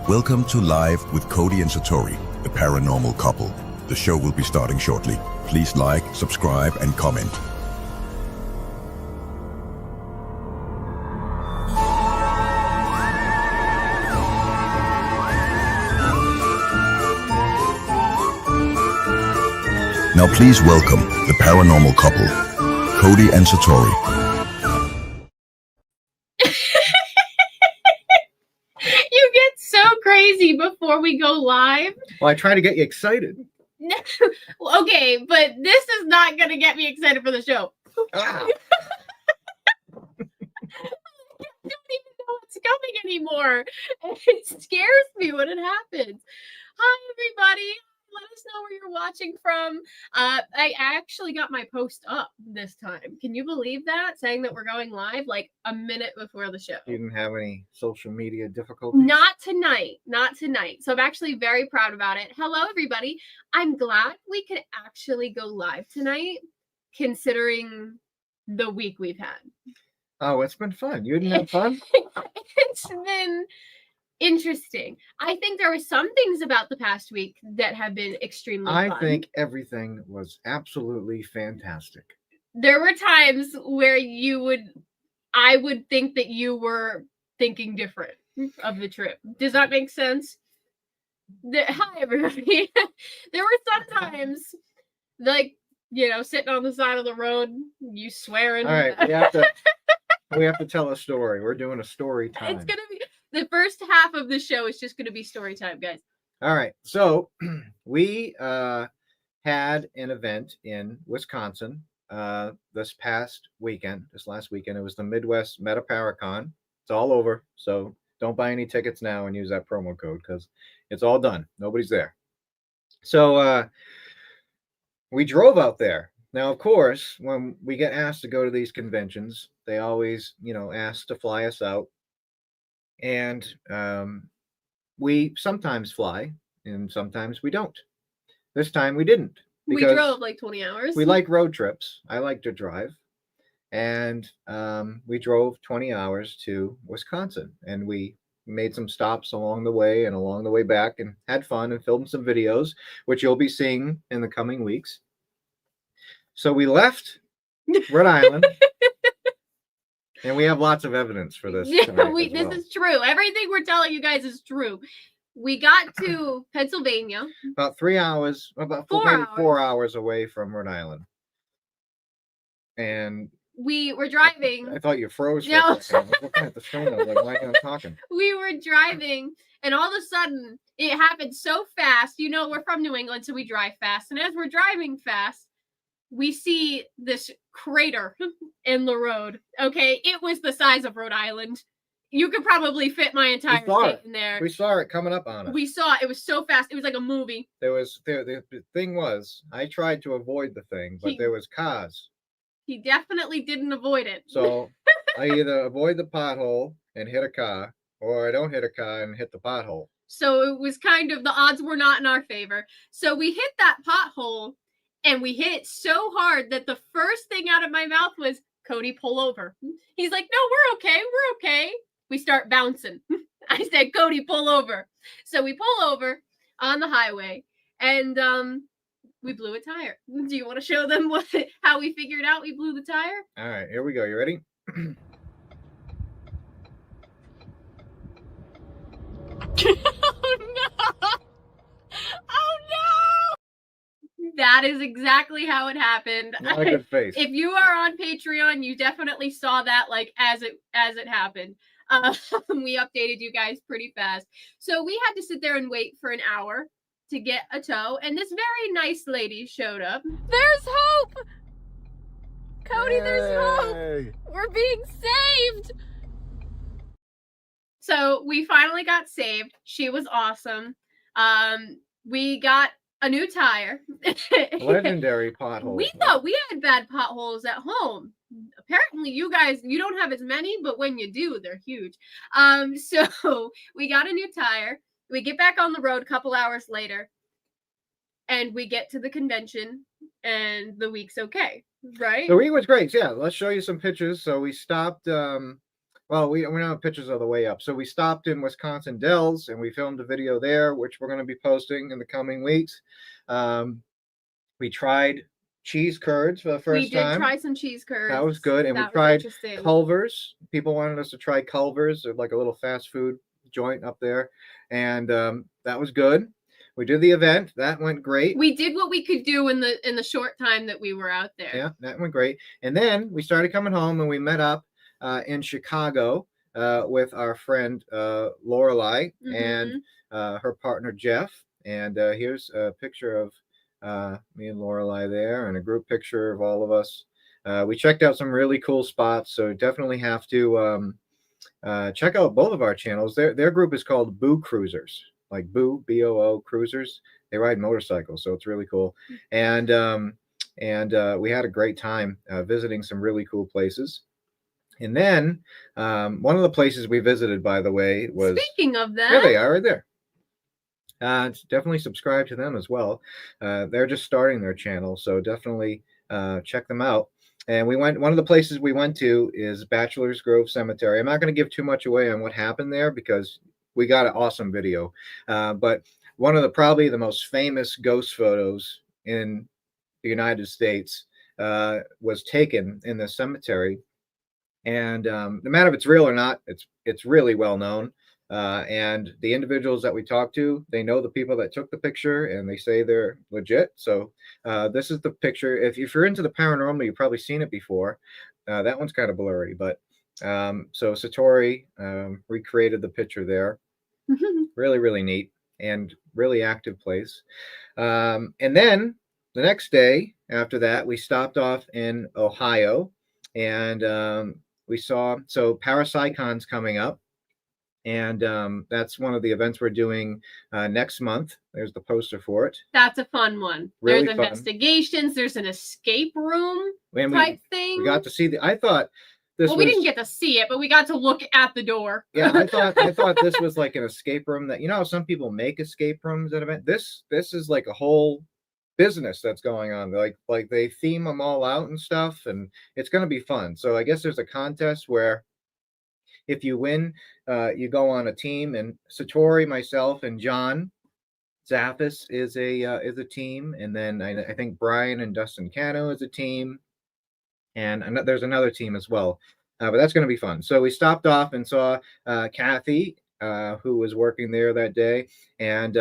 Welcome to Live with Cody and Satori, the paranormal couple. The show will be starting shortly. Please like, subscribe, and comment. Now please welcome the paranormal couple, Cody and Satori. You get so crazy before we go live. Well, I try to get you excited. Okay, but this is not going to get me excited for the show. Ah. I don't even know what's coming anymore. It scares me when it happens. Hi, everybody. Let us know where you're watching from. I actually got my post up this time. Can you believe that? Saying that we're going live like a minute before the show. You didn't have any social media difficulties? Not tonight. Not tonight. So I'm actually very proud about it. Hello, everybody. I'm glad we could actually go live tonight, considering the week we've had. Oh, it's been fun. You didn't have fun? It's been interesting. I think there were some things about the past week that have been extremely fun. I think everything was absolutely fantastic. There were times where I would think that you were thinking different of the trip. Does that make sense? Hi, everybody. There were some times, like, sitting on the side of the road, you swearing. All right, we have to tell a story. We're doing a story time. It's gonna be the first half of the show is just gonna be story time, guys. All right, so we had an event in Wisconsin this last weekend. It was the Midwest Metaparacon. It's all over, so don't buy any tickets now and use that promo code because it's all done. Nobody's there. So we drove out there. Now, of course, when we get asked to go to these conventions, they always, ask to fly us out. And we sometimes fly and sometimes we don't. This time we didn't. We drove like 20 hours. We like road trips. I like to drive. And we drove 20 hours to Wisconsin. And we made some stops along the way and along the way back and had fun and filmed some videos, which you'll be seeing in the coming weeks. So we left Rhode Island. And we have lots of evidence for this. Yeah, this is true. Everything we're telling you guys is true. We got to Pennsylvania. About 3 hours, about 4 hours away from Rhode Island. And we were driving. I thought you froze. No. Looking at the phone, I was like, why are you not talking? We were driving, and all of a sudden, it happened so fast. We're from New England, so we drive fast. And as we're driving fast, we see this crater in the road. Okay, it was the size of Rhode Island. You could probably fit my entire state in there. We saw it coming up on us. We saw it. It was so fast. It was like a movie. The thing was, I tried to avoid the thing, but there was cars. He definitely didn't avoid it. So I either avoid the pothole and hit a car, or I don't hit a car and hit the pothole. So it was kind of, the odds were not in our favor. So we hit that pothole. And we hit it so hard that the first thing out of my mouth was, Cody, pull over. He's like, no, we're okay. We're okay. We start bouncing. I said, Cody, pull over. So we pull over on the highway and we blew a tire. Do you want to show them how we figured out we blew the tire? All right, here we go. You ready? Oh, no. Oh, no. That is exactly how it happened. Not a good face. If you are on Patreon, you definitely saw that like as it happened. We updated you guys pretty fast. So we had to sit there and wait for an hour to get a tow, and this very nice lady showed up. There's hope! Cody, there's hope! We're being saved! So we finally got saved. She was awesome. We got a new tire. Legendary potholes. We thought we had bad potholes at home. Apparently you guys, you don't have as many, but when you do, they're huge. So we got a new tire. We get back on the road a couple hours later and we get to the convention and the week's okay, right? The week was great. Yeah, let's show you some pictures. So we stopped Well, we don't have pictures of the way up. So we stopped in Wisconsin Dells and we filmed a video there, which we're going to be posting in the coming weeks. We tried cheese curds for the first time. We did try some cheese curds. That was good. And we tried Culver's. People wanted us to try Culver's, like a little fast food joint up there. And that was good. We did the event. That went great. We did what we could do in the short time that we were out there. Yeah, that went great. And then we started coming home and we met up in Chicago with our friend Lorelei and her partner Jeff. And here's a picture of me and Lorelei there, and a group picture of all of us. We checked out some really cool spots, so definitely have to check out both of our channels. Their group is called Boo Cruisers, like Boo, B-O-O Cruisers. They ride motorcycles, so it's really cool. And we had a great time visiting some really cool places. And then one of the places we visited, by the way, was... Speaking of that... There they are, right there. Definitely subscribe to them as well. They're just starting their channel, so definitely check them out. And we went, one of the places we went to is Bachelor's Grove Cemetery. I'm not going to give too much away on what happened there because we got an awesome video. But one of the probably the most famous ghost photos in the United States was taken in the cemetery. And no matter if it's real or not, it's really well known. And the individuals that we talked to, they know the people that took the picture and they say they're legit. So this is the picture. If you're into the paranormal, you've probably seen it before. That one's kind of blurry, but so Satori recreated the picture there. Really, really neat and really active place. And then the next day after that, we stopped off in Ohio and we saw, so Parapsychon's coming up. And that's one of the events we're doing next month. There's the poster for it. That's a fun one. Really there's investigations. There's an escape room type thing. We got to see I thought this we didn't get to see it, but we got to look at the door. Yeah, I thought this was like an escape room that, you know, some people make escape rooms at events. This is like a whole business that's going on. Like they theme them all out and stuff, and it's going to be fun. So I guess there's a contest where if you win, you go on a team, and Satori, myself, and John Zaffis is a team, and then I think Brian and Dustin Cano is a team, and there's another team as well. But that's going to be fun. So we stopped off and saw Kathy, who was working there that day, and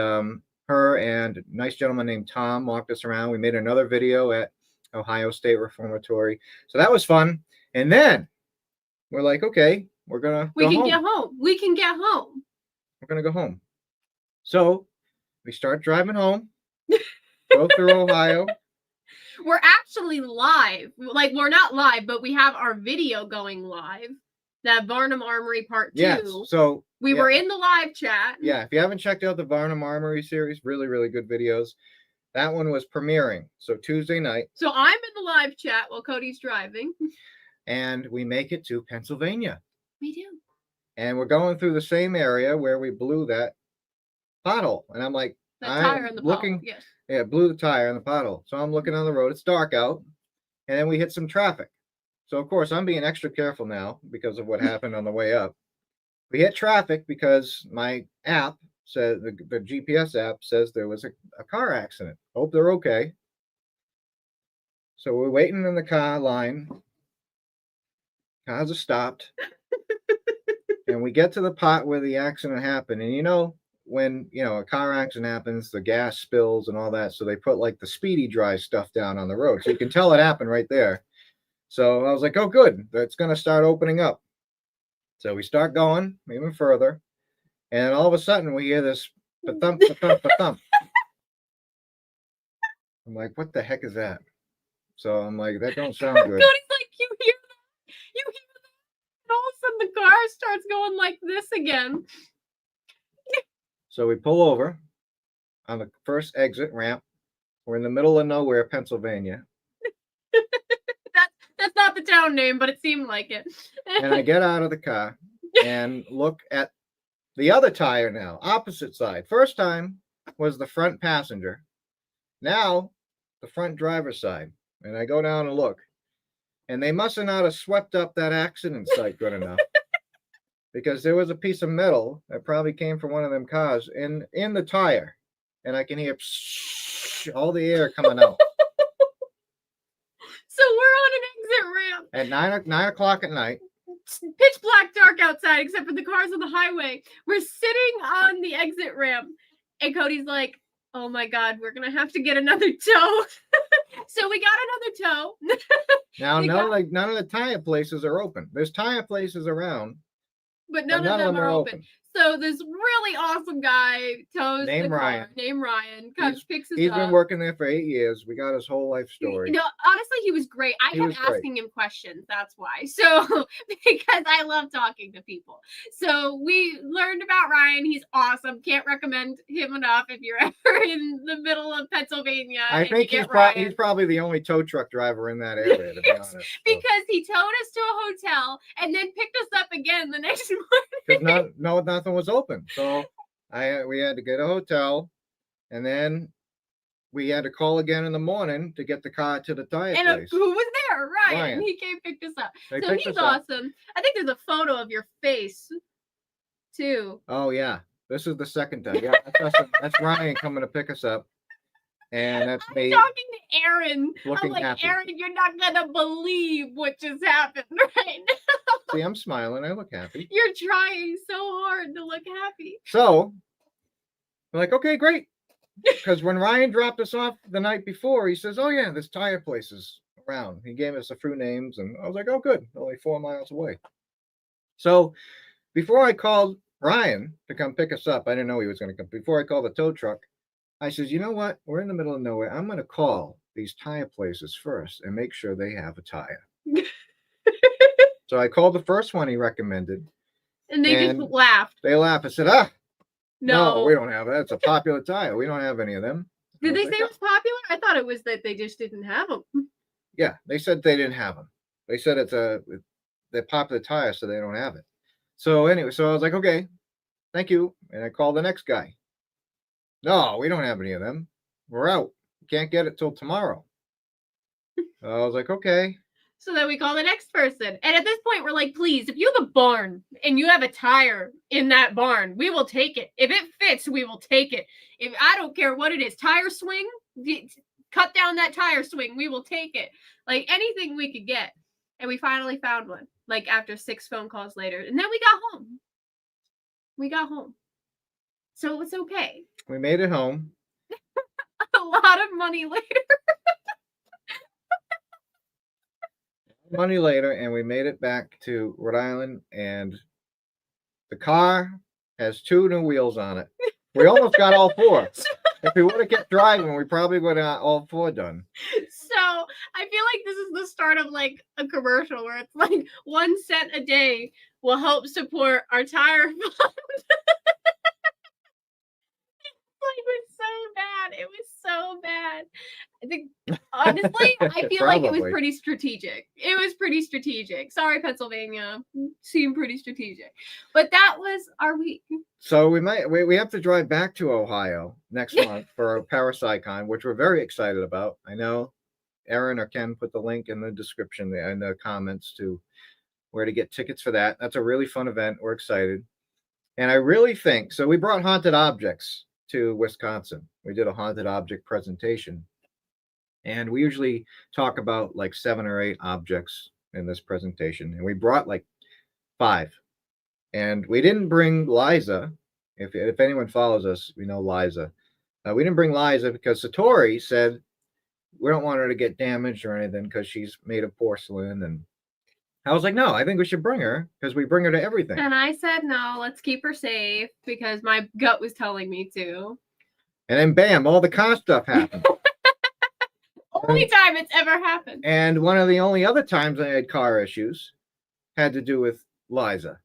her and a nice gentleman named Tom walked us around. We made another video at Ohio State Reformatory, so that was fun. And then we're like, okay, we can get home. We can get home. We're gonna go home. So we start driving home. Go through Ohio. We're actually live. Like, we're not live, but we have our video going live. That Varnum Armory Part 2. Yes. So we were in the live chat. Yeah. If you haven't checked out the Varnum Armory series, really, really good videos. That one was premiering. So Tuesday night. So I'm in the live chat while Cody's driving. And we make it to Pennsylvania. We do. And we're going through the same area where we blew that pothole. And I'm like, tire in the pothole. Yes. Yeah, blew the tire in the pothole. So I'm looking on the road. It's dark out. And then we hit some traffic. So, of course, I'm being extra careful now because of what happened on the way up. We hit traffic because my app says, the GPS app says there was a car accident. Hope they're okay. So we're waiting in the car line. Cars are stopped. And we get to the part where the accident happened. And, you know, when, you know, a car accident happens, the gas spills and all that. So they put like the speedy dry stuff down on the road. So you can tell it happened right there. So I was like, oh, good. It's going to start opening up. So we start going even further. And all of a sudden we hear this ba-thump, ba-thump, ba-thump. I'm like, what the heck is that? So I'm like, that don't sound good. Cody's like, you hear that? You hear that? And all of a sudden the car starts going like this again. So we pull over on the first exit ramp. We're in the middle of nowhere, Pennsylvania. That's not the town name, but it seemed like it. And I get out of the car and look at the other tire now, opposite side. First time was the front passenger. Now, the front driver's side. And I go down and look. And they must have not have swept up that accident site good enough. because there was a piece of metal that probably came from one of them cars in the tire, and I can hear all the air coming out. So we're on an exit ramp At 9 o'clock at night. Pitch black dark outside except for the cars on the highway. We're sitting on the exit ramp and Cody's like, oh my God, we're gonna have to get another tow. So we got another tow. Now none of the tire places are open. There's tire places around, but none of them are open. So this really awesome guy tows the car. Named Ryan. Comes, picks us up. He's been working there for 8 years. We got his whole life story. No, honestly, he was great. I kept asking him questions. That's why. So, because I love talking to people. So we learned about Ryan. He's awesome. Can't recommend him enough if you're ever in the middle of Pennsylvania. I think he's probably the only tow truck driver in that area, to be honest. Because he towed us to a hotel and then picked us up again the next morning. Because nothing was open, so we had to get a hotel, and then we had to call again in the morning to get the car to the tire place. Who was there? Ryan. He came picked us up. So he's awesome. I think there's a photo of your face too. Oh yeah, this is the second time. Yeah, that's Ryan coming to pick us up, and that's me talking to Aaron. Looking I'm like, happy. Aaron, you're not gonna believe what just happened right now. See, I'm smiling. I look happy. You're trying so hard to look happy. So, I'm like, okay, great. Because when Ryan dropped us off the night before, he says, oh, yeah, there's tire places around. He gave us a few names, and I was like, oh, good. Only 4 miles away. So, before I called Ryan to come pick us up, I didn't know he was going to come. Before I called the tow truck, I says, you know what? We're in the middle of nowhere. I'm going to call these tire places first and make sure they have a tire. So I called the first one he recommended. And they just laughed. They laughed. I said, no, we don't have that. It's a popular tire. We don't have any of them. Did they say it was popular? I thought it was that they just didn't have them. Yeah, they said they didn't have them. They said they're popular tires, so they don't have it. So anyway, so I was like, okay, thank you. And I called the next guy. No, we don't have any of them. We're out. Can't get it till tomorrow. So I was like, okay. So then we call the next person. And at this point, we're like, please, if you have a barn and you have a tire in that barn, we will take it. If it fits, we will take it. If I don't care what it is, tire swing, cut down that tire swing, we will take it. Like anything we could get. And we finally found one, like after 6 phone calls later. And then we got home. So it's okay. We made it home. A lot of money later. And we made it back to Rhode Island, and the car has 2 new wheels on it. We almost got all 4. If we would have kept driving, we probably would have got all 4 done. So I feel like this is the start of like a commercial where it's like 1 cent a day will help support our tire fund. It was so bad. It was so bad. I think, honestly, I feel like it was pretty strategic. It was pretty strategic. Sorry, Pennsylvania. Seemed pretty strategic. But that was our week. So we have to drive back to Ohio next month for Parapsychon, which we're very excited about. I know Aaron or Ken put the link in the description there in the comments to where to get tickets for that. That's a really fun event. We're excited. And I really think, so we brought haunted objects to Wisconsin. We did a haunted object presentation, and we usually talk about like 7 or 8 objects in this presentation, and we brought like 5, and we didn't bring Liza. If anyone follows us, we know Liza. We didn't bring Liza because Satori said we don't want her to get damaged or anything because she's made of porcelain, and I was like, no, I think we should bring her because we bring her to everything. And I said, no, let's keep her safe because my gut was telling me to. And then bam, all the car stuff happened. Only time it's ever happened. And one of the only other times I had car issues had to do with Liza.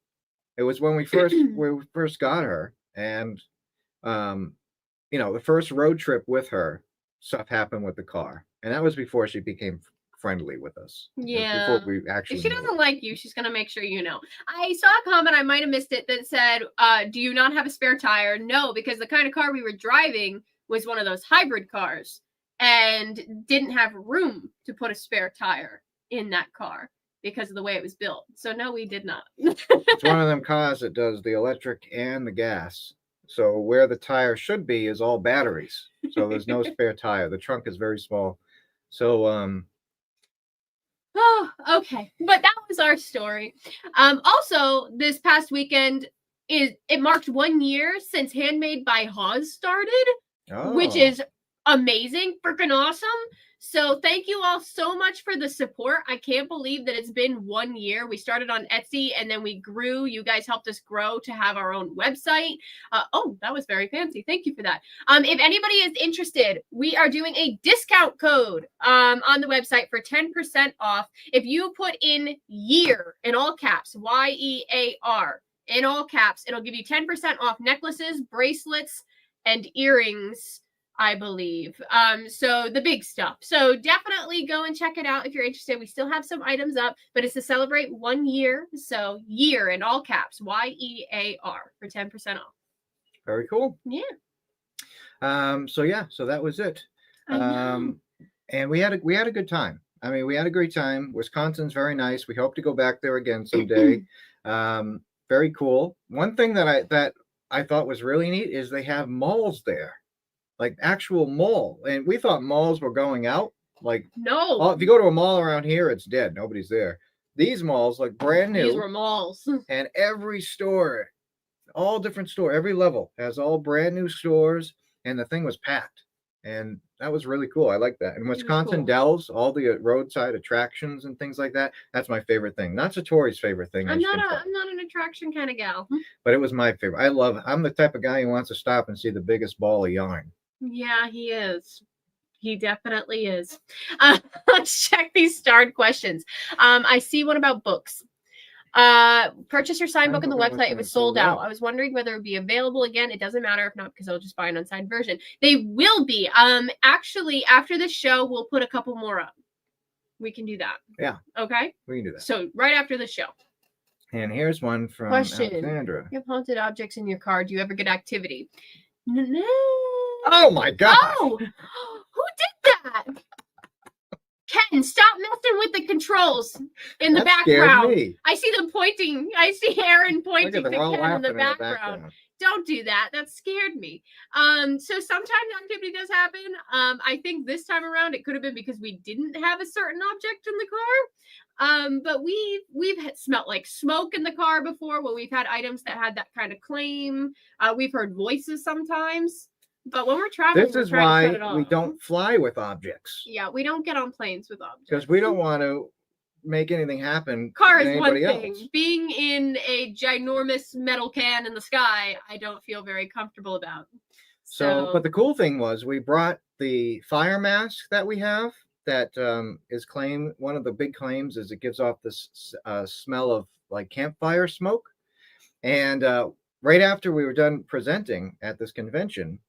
It was when we first got her, and the first road trip with her, stuff happened with the car. And that was before she became friendly with us. Yeah. Before we actually if she doesn't like you, she's gonna make sure you know. I saw a comment, I might have missed it, that said, do you not have a spare tire? No, because the kind of car we were driving was one of those hybrid cars and didn't have room to put a spare tire in that car. because of the way it was built. So no, we did not. It's one of them cars that does the electric and the gas. So where the tire should be is all batteries. So there's no spare tire. The trunk is very small. So Oh, okay. But that was our story. Also, this past weekend it marked 1 year since Handmade by Hawes started, which is amazing, freaking awesome. So thank you all so much for the support. I can't believe that it's been 1 year. We started on Etsy and then we grew. You guys helped us grow to have our own website. Oh, that was very fancy. Thank you for that. If anybody is interested, we are doing a discount code on the website for 10% off. If you put in year in all caps, YEAR in all caps, it'll give you 10% off necklaces, bracelets, and earrings, I believe. So the big stuff. So definitely go and check it out if you're interested. We still have some items up, but it's to celebrate 1 year. So year in all caps, YEAR for 10% off. Very cool. Yeah. So that was it. And we had a good time. I mean, we had a great time. Wisconsin's very nice. We hope to go back there again someday. Very cool. One thing that I thought was really neat is they have malls there. Like actual mall, and we thought malls were going out. Like no, if you go to a mall around here, it's dead. Nobody's there. These malls, like brand new. These were malls, and every store, all different store, every level has all brand new stores, and the thing was packed, and that was really cool. I like that. And Wisconsin Dells, all the roadside attractions and things like that. That's my favorite thing. Not Satori's favorite thing. I'm not an attraction kind of gal, but it was my favorite. I'm the type of guy who wants to stop and see the biggest ball of yarn. Yeah, he is. He definitely is. Let's check these starred questions. I see one about books. Purchase your signed book on the website. It was sold out. I was wondering whether it would be available again. It doesn't matter if not, because I'll just buy an unsigned version. They will be. Actually, after this show, we'll put a couple more up. We can do that. Yeah. Okay? We can do that. So right after the show. And here's one from Alexandra. You have haunted objects in your car. Do you ever get activity? No. Oh my God! Oh, who did that? Ken, stop messing with the controls in the background. I see them pointing. I see Aaron pointing to Ken in the background. Don't do that. That scared me. So sometimes activity does happen. I think this time around it could have been because we didn't have a certain object in the car. But we've smelled like smoke in the car before when we've had items that had that kind of claim. We've heard voices sometimes. But when we're traveling, this is why we don't fly with objects. Yeah, we don't get on planes with objects. Because we don't want to make anything happen. Car is one thing. Being in a ginormous metal can in the sky, I don't feel very comfortable about. So, but the cool thing was we brought the fire mask that we have that is one of the big claims is it gives off this smell of like campfire smoke. And right after we were done presenting at this convention,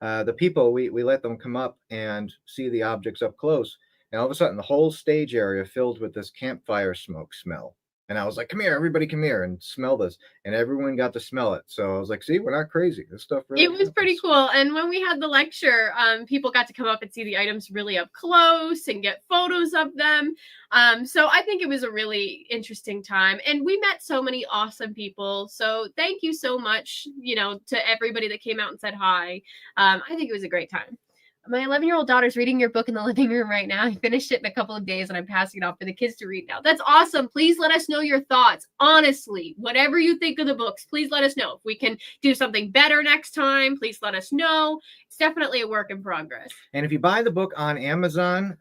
the people, we let them come up and see the objects up close. And all of a sudden, the whole stage area filled with this campfire smoke smell. And I was like, come here, everybody come here and smell this. And everyone got to smell it. So I was like, see, we're not crazy. This stuff really happens. Pretty cool. And when we had the lecture, people got to come up and see the items really up close and get photos of them. So I think it was a really interesting time. And we met so many awesome people. So thank you so much, to everybody that came out and said hi. I think it was a great time. My 11-year-old daughter's reading your book in the living room right now. I finished it in a couple of days and I'm passing it off for the kids to read now. That's awesome. Please let us know your thoughts. Honestly, whatever you think of the books, please let us know. If we can do something better next time, please let us know. It's definitely a work in progress. And if you buy the book on Amazon,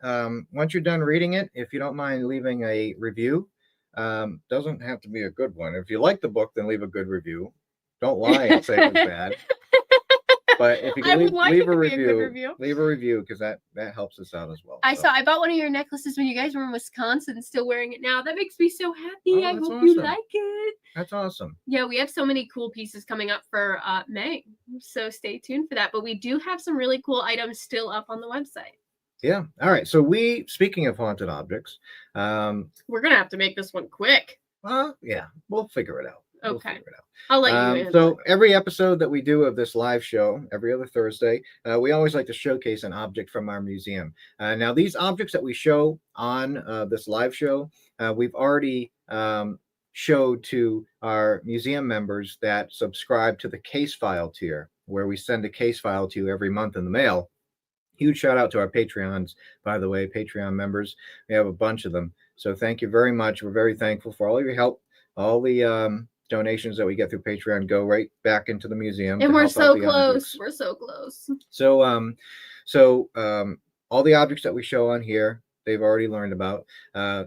once you're done reading it, if you don't mind leaving a review, doesn't have to be a good one. If you like the book, then leave a good review. Don't lie and say it was bad. But if you can leave a review because that helps us out as well. I bought one of your necklaces when you guys were in Wisconsin, still wearing it now. That makes me so happy. I hope you like it. That's awesome. Yeah, we have so many cool pieces coming up for May. So stay tuned for that. But we do have some really cool items still up on the website. Yeah. All right. So speaking of haunted objects, we're going to have to make this one quick. Yeah, we'll figure it out. We'll Okay. figure it out. I'll let you answer. So every episode that we do of this live show, every other Thursday, we always like to showcase an object from our museum. Now, these objects that we show on this live show, we've already showed to our museum members that subscribe to the case file tier, where we send a case file to you every month in the mail. Huge shout out to our Patreons, by the way, Patreon members. We have a bunch of them. So thank you very much. We're very thankful for all of your help. All the donations that we get through Patreon go right back into the museum. And we're so close. We're so close. So all the objects that we show on here, they've already learned about.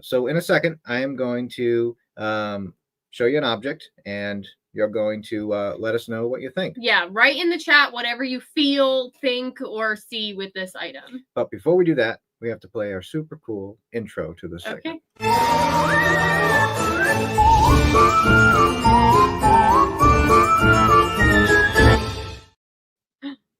So in a second, I am going to show you an object, and you're going to let us know what you think. Yeah, write in the chat whatever you feel, think, or see with this item. But before we do that, we have to play our super cool intro to this segment.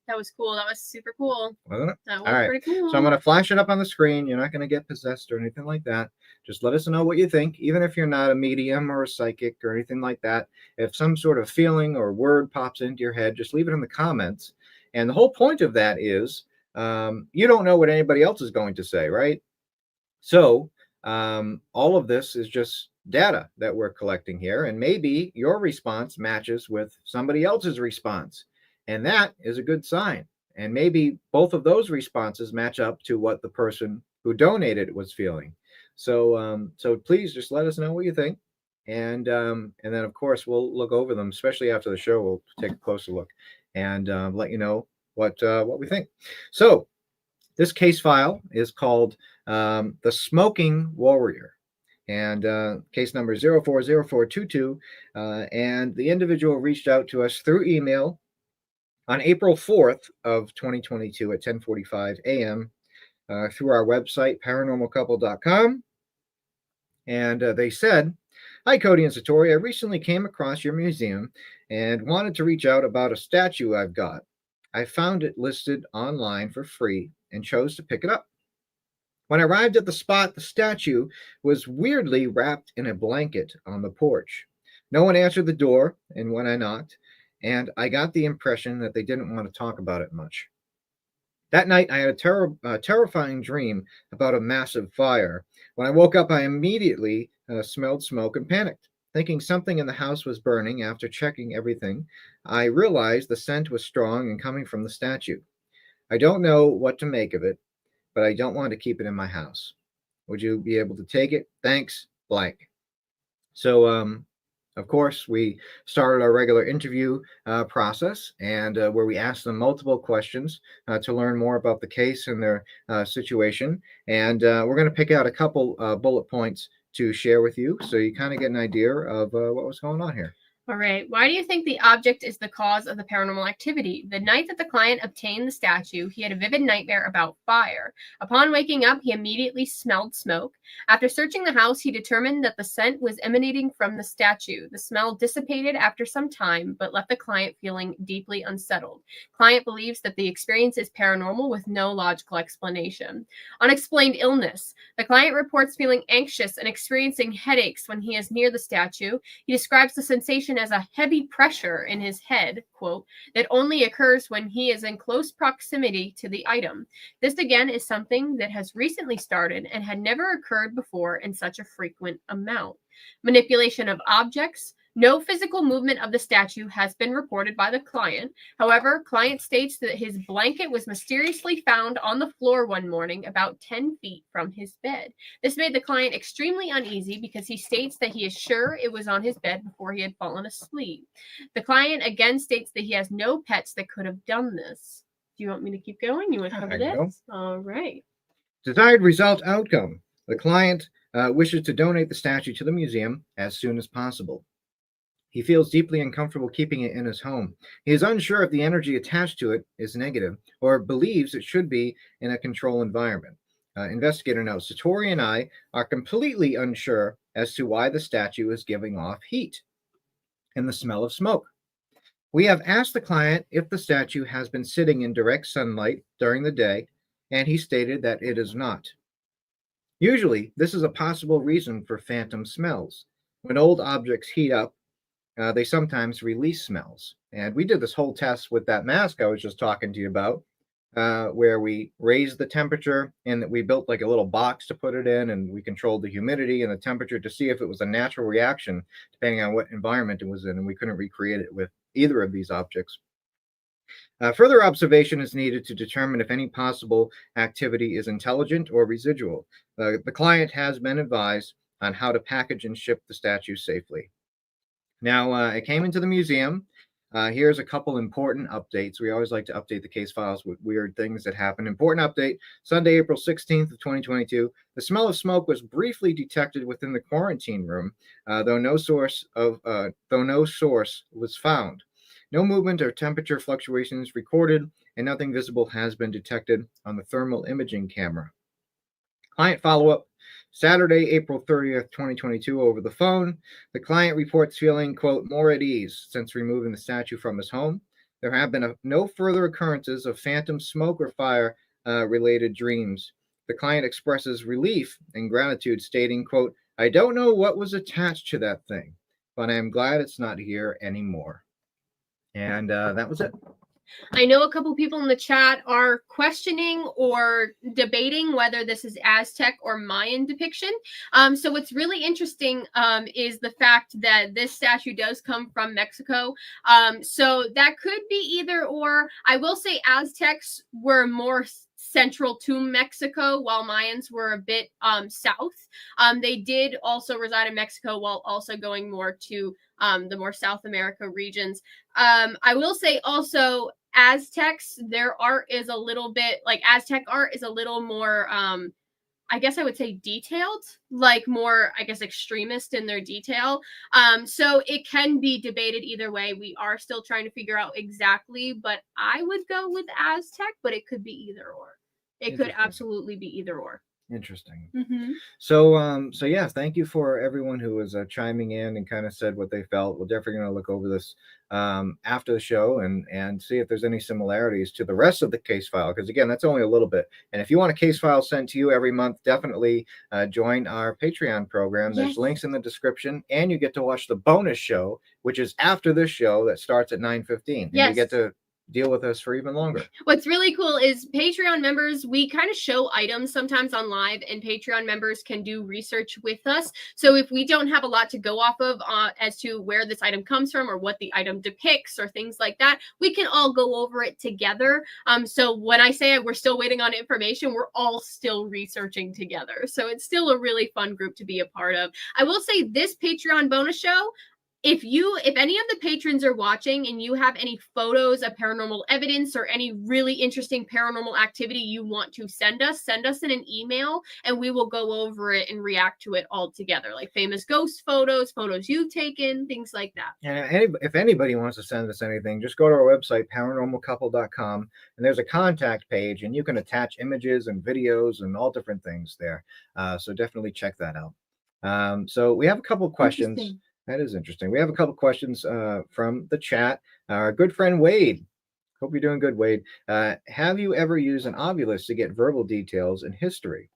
That was cool. That was super cool. Wasn't it? That was All right. pretty cool. So I'm going to flash it up on the screen. You're not going to get possessed or anything like that. Just let us know what you think, even if you're not a medium or a psychic or anything like that. If some sort of feeling or word pops into your head, just leave it in the comments. And the whole point of that is you don't know what anybody else is going to say, right? So all of this is just data that we're collecting here. And maybe your response matches with somebody else's response. And that is a good sign. And maybe both of those responses match up to what the person who donated was feeling. So so please just let us know what you think. And then, of course, we'll look over them, especially after the show. We'll take a closer look and let you know what we think. So this case file is called The Smoking Warrior. And case number 040422. And the individual reached out to us through email on April 4th of 2022 at 10:45 a.m. Through our website, paranormalcouple.com. And they said, "Hi, Cody and Satori. I recently came across your museum and wanted to reach out about a statue I've got. I found it listed online for free and chose to pick it up. When I arrived at the spot, the statue was weirdly wrapped in a blanket on the porch. No one answered the door, and when I knocked, and I got the impression that they didn't want to talk about it much. That night, I had a terrifying dream about a massive fire. When I woke up, I immediately smelled smoke and panicked. Thinking something in the house was burning, after checking everything, I realized the scent was strong and coming from the statue. I don't know what to make of it, but I don't want to keep it in my house. Would you be able to take it? Thanks, blank." So, of course, we started our regular interview process, and where we asked them multiple questions to learn more about the case and their situation. And we're going to pick out a couple bullet points to share with you, so you kind of get an idea of what was going on here. All right. Why do you think the object is the cause of the paranormal activity? The night that the client obtained the statue, he had a vivid nightmare about fire. Upon waking up, he immediately smelled smoke. After searching the house, he determined that the scent was emanating from the statue. The smell dissipated after some time, but left the client feeling deeply unsettled. Client believes that the experience is paranormal with no logical explanation. Unexplained illness. The client reports feeling anxious and experiencing headaches when he is near the statue. He describes the sensation as a heavy pressure in his head, quote, that only occurs when he is in close proximity to the item. This again is something that has recently started and had never occurred before in such a frequent amount. Manipulation of objects. No physical movement of the statue has been reported by the client. However, client states that his blanket was mysteriously found on the floor one morning about 10 feet from his bed. This made the client extremely uneasy because he states that he is sure it was on his bed before he had fallen asleep. The client again states that he has no pets that could have done this. Do you want me to keep going? You want to cover this? All right. Desired result outcome. The client wishes to donate the statue to the museum as soon as possible. He feels deeply uncomfortable keeping it in his home. He is unsure if the energy attached to it is negative or believes it should be in a controlled environment. Investigator notes, Satori and I are completely unsure as to why the statue is giving off heat and the smell of smoke. We have asked the client if the statue has been sitting in direct sunlight during the day, and he stated that it is not. Usually, this is a possible reason for phantom smells. When old objects heat up, they sometimes release smells. And we did this whole test with that mask I was just talking to you about, where we raised the temperature and we built like a little box to put it in, and we controlled the humidity and the temperature to see if it was a natural reaction depending on what environment it was in, and we couldn't recreate it with either of these objects. Further observation is needed to determine if any possible activity is intelligent or residual. The client has been advised on how to package and ship the statue safely. Now, it came into the museum. Here's a couple important updates. We always like to update the case files with weird things that happen. Important update, Sunday, April 16th of 2022. The smell of smoke was briefly detected within the quarantine room, though no source was found. No movement or temperature fluctuations recorded, and nothing visible has been detected on the thermal imaging camera. Client follow-up, Saturday, April 30th, 2022, over the phone. The client reports feeling, quote, more at ease since removing the statue from his home. There have been no further occurrences of phantom smoke or fire related dreams. The client expresses relief and gratitude, stating, quote, I don't know what was attached to that thing, but I am glad it's not here anymore. And that was it. I know a couple people in the chat are questioning or debating whether this is Aztec or Mayan depiction. So what's really interesting is the fact that this statue does come from Mexico. So that could be either or. I will say Aztecs were more central to Mexico, while Mayans were a bit south. They did also reside in Mexico while also going more to the more South America regions. I will say also Aztecs, their art is a little bit like Aztec art is a little more, I guess I would say detailed, like more, I guess, extremist in their detail. So it can be debated either way. We are still trying to figure out exactly, but I would go with Aztec, but it could be either or. It could absolutely be either or. Interesting. Mm-hmm. So yeah, thank you for everyone who was chiming in and kind of said what they felt. We're definitely going to look over this after the show and see if there's any similarities to the rest of the case file, because again, that's only a little bit. And if you want a case file sent to you every month, definitely join our Patreon program. There's links in the description, and you get to watch the bonus show, which is after this show that starts at 9:15. And you get to deal with us for even longer. What's really cool is Patreon members, we kind of show items sometimes on live, and Patreon members can do research with us. So if we don't have a lot to go off of as to where this item comes from or what the item depicts or things like that, we can all go over it together. So when I say we're still waiting on information, we're all still researching together. So it's still a really fun group to be a part of. I will say this Patreon bonus show, if any of the patrons are watching and you have any photos of paranormal evidence or any really interesting paranormal activity you want to send us in an email, and we will go over it and react to it all together, like famous ghost photos you've taken, things like that. And if anybody wants to send us anything, just go to our website, paranormalcouple.com, and there's a contact page, and you can attach images and videos and all different things there. So definitely check that out. So we have a couple of questions. That is interesting. We have a couple questions from the chat. Our good friend Wade. Hope you're doing good, Wade. Have you ever used an ovulus to get verbal details in history?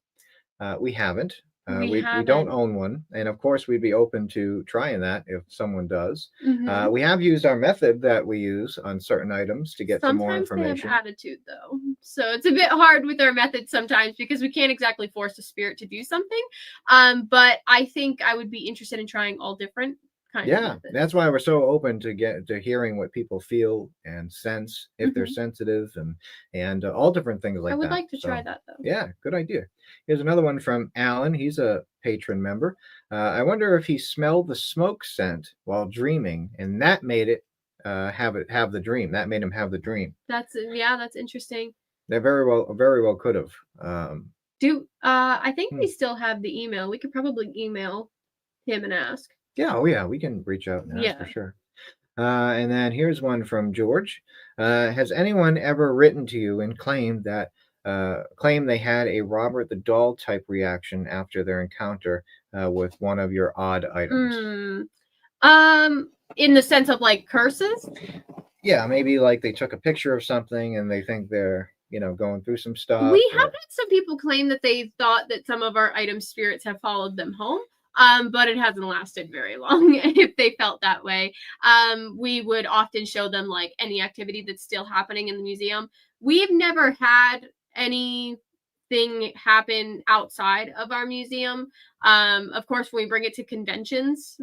We haven't. We don't own one. And of course, we'd be open to trying that if someone does. Mm-hmm. We have used our method that we use on certain items to get some more information. Sometimes they have attitude, though. So it's a bit hard with our method sometimes because we can't exactly force a spirit to do something. But I think I would be interested in trying all different kinds of methods. That's why we're so open to hearing what people feel and sense, if they're sensitive, and all different things like that. I would like to try that, though. Yeah, good idea. Here's another one from Alan. He's a patron member. I wonder if he smelled the smoke scent while dreaming, and that made it have the dream. That made him have the dream. That's interesting. They very well could have. I think we still have the email. We could probably email him and ask. Yeah, we can reach out and ask for sure. And then here's one from George. Has anyone ever written to you and claimed they had a Robert the Doll type reaction after their encounter with one of your odd items? In the sense of like curses? Yeah, maybe like they took a picture of something and they think they're going through some stuff. We have had some people claim that they thought that some of our item spirits have followed them home. but it hasn't lasted very long if they felt that way. We would often show them like any activity that's still happening in the museum. We've never had anything happen outside of our museum. Of course, when we bring it to conventions,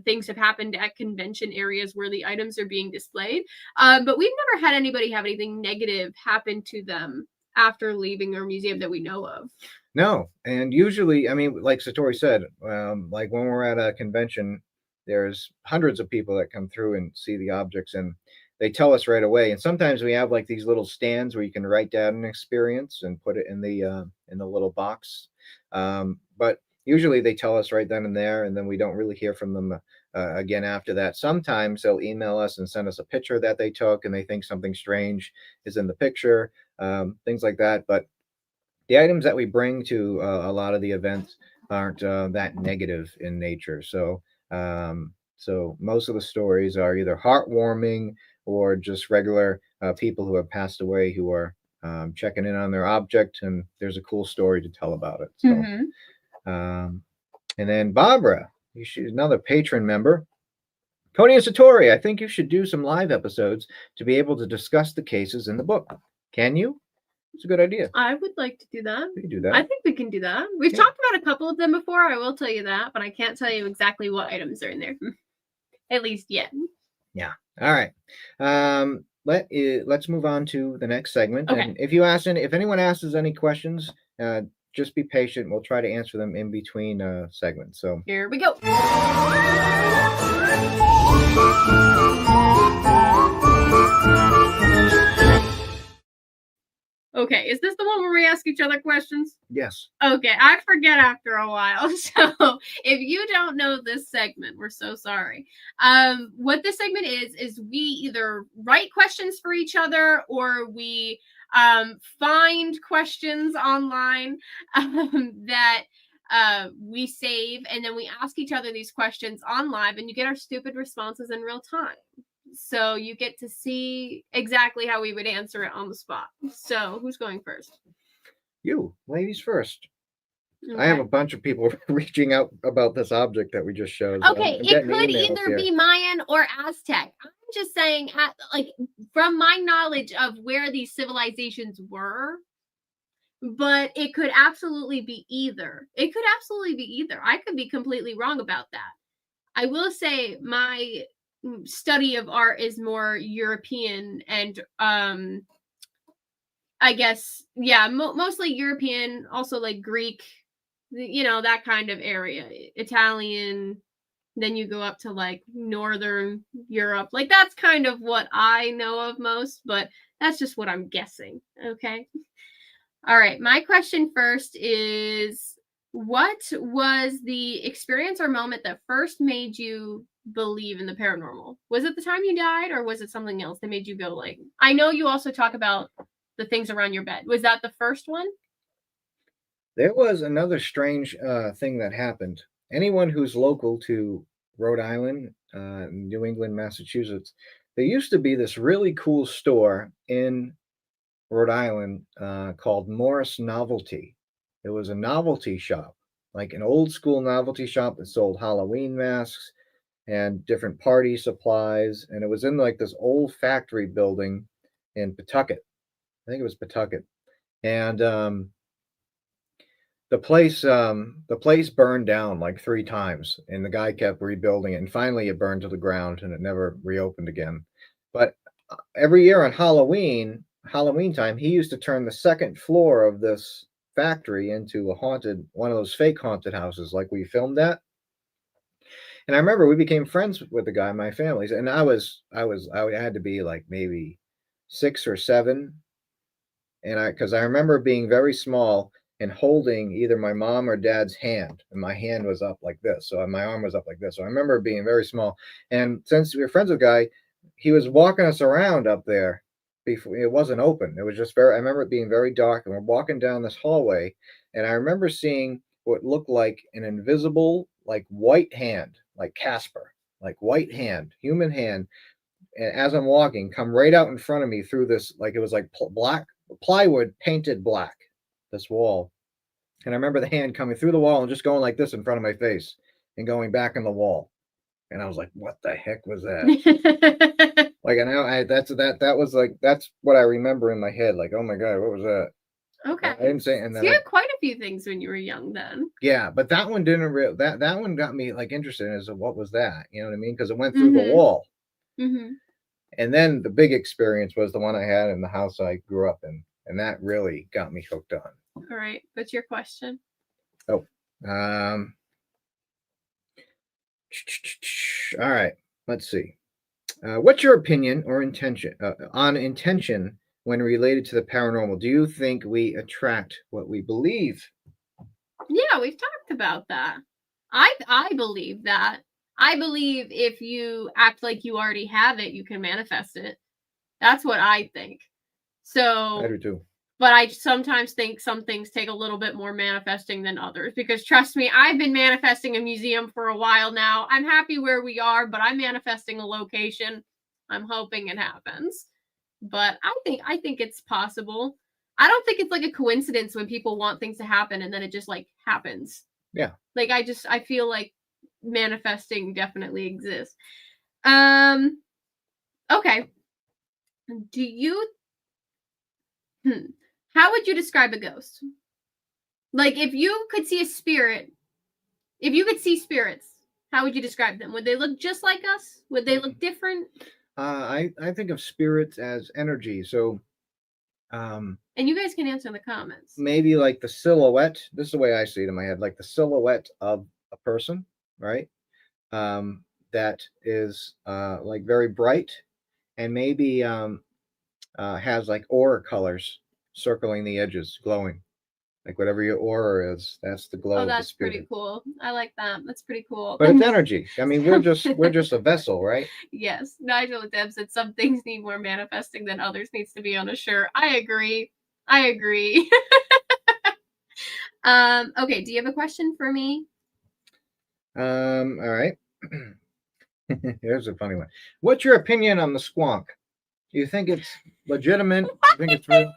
things have happened at convention areas where the items are being displayed. But we've never had anybody have anything negative happen to them after leaving our museum that we know of. No, and usually, I mean, like Satori said, like when we're at a convention, there's hundreds of people that come through and see the objects, and they tell us right away. And sometimes we have like these little stands where you can write down an experience and put it in the little box. But usually they tell us right then and there, and then we don't really hear from them again after that. Sometimes they'll email us and send us a picture that they took, and they think something strange is in the picture, things like that. But the items that we bring to a lot of the events aren't that negative in nature. So most of the stories are either heartwarming or just regular people who have passed away who are checking in on their object, and there's a cool story to tell about it. So, and then Barbara, she's another patron member. Cody and Satori, I think you should do some live episodes to be able to discuss the cases in the book. Can you? It's a good idea. I would like to do that. We can do that. I think we can do that. We've talked about a couple of them before. I will tell you that, but I can't tell you exactly what items are in there, at least yet. Yeah. All right. Let's move on to the next segment. Okay. And if anyone asks any questions, just be patient. We'll try to answer them in between segments. So here we go. Okay, is this the one where we ask each other questions? Yes. Okay, I forget after a while. So if you don't know this segment, we're so sorry. What this segment is we either write questions for each other or we find questions online that we save, and then we ask each other these questions on live, and you get our stupid responses in real time. So you get to see exactly how we would answer it on the spot. So who's going first? You, ladies first. Okay. I have a bunch of people reaching out about this object that we just showed. Okay, it could either be Mayan or Aztec. I'm just saying, from my knowledge of where these civilizations were, but it could absolutely be either. It could absolutely be either. I could be completely wrong about that. I will say my study of art is more European and I guess mostly European, also like Greek, that kind of area, Italian, then you go up to like Northern Europe. Like that's kind of what I know of most, but that's just what I'm guessing. Okay. All right, my question first is, what was the experience or moment that first made you believe in the paranormal? Was it the time you died, or was it something else that made you go like, I know you also talk about the things around your bed. Was that the first one? There was another strange thing that happened. Anyone who's local to Rhode Island, New England, Massachusetts, there used to be this really cool store in Rhode Island called Morris Novelty. It was a novelty shop, like an old school novelty shop that sold Halloween masks and different party supplies. And it was in like this old factory building in Pawtucket. I think it was Pawtucket. And the place burned down like 3 times, and the guy kept rebuilding it. And finally it burned to the ground and it never reopened again. But every year on Halloween time, he used to turn the second floor of this factory into one of those fake haunted houses like we filmed at. And I remember we became friends with the guy, my family's, and I had to be like maybe 6 or 7. And because I remember being very small and holding either my mom or dad's hand, and my hand was up like this. So my arm was up like this. So I remember being very small. And since we were friends with the guy, he was walking us around up there. Before it wasn't open. It was just I remember it being very dark, and we're walking down this hallway, and I remember seeing what looked like an invisible, like white hand, like Casper, like white hand, human hand. And as I'm walking, come right out in front of me through this, like it was like black plywood painted black, this wall. And I remember the hand coming through the wall and just going like this in front of my face. and going back in the wall. And I was like, what the heck was that? Like, and that was like, that's what I remember in my head. Like, oh my God, what was that? Okay. I didn't say, and So then you had quite a few things when you were young then. yeah, but that one didn't that one got me like interested as to what was that, you know what I mean? Because it went through the wall. Mm-hmm. And then the big experience was the one I had in the house I grew up in, and that really got me hooked on. All right, what's your question? Oh, all right, let's see. What's your opinion or intention on intention when related to the paranormal? Do you think we attract what we believe? Yeah, we've talked about that. I believe that. I believe if you act like you already have it, you can manifest it. That's what I think. So I do too. But I sometimes think some things take a little bit more manifesting than others, because trust me, I've been manifesting a museum for a while now. I'm happy where we are, but I'm manifesting a location. I'm hoping it happens. But I think it's possible. I don't think it's like a coincidence when people want things to happen and then it just like happens. Yeah. Like I feel like manifesting definitely exists. Okay. Do you How would you describe a ghost? Like, if you could see a spirit, if you could see spirits, how would you describe them? Would they look just like us? Would they look different? I think of spirits as energy. So, and you guys can answer in the comments. Maybe like the silhouette. This is the way I see it in my head, like the silhouette of a person, right? That is like very bright, and maybe has like aura colors circling the edges, glowing. Like whatever your aura is, that's the glow. Oh, of the that's spirit. pretty cool. I like that. That's pretty cool. But it's energy. I mean, we're just a vessel, right? Yes. Nigel and Deb said some things need more manifesting than others needs to be on a shirt. I agree. Okay, do you have a question for me? All right. Here's a funny one. What's your opinion on the squonk? Do you think it's legitimate? Do you think it's real?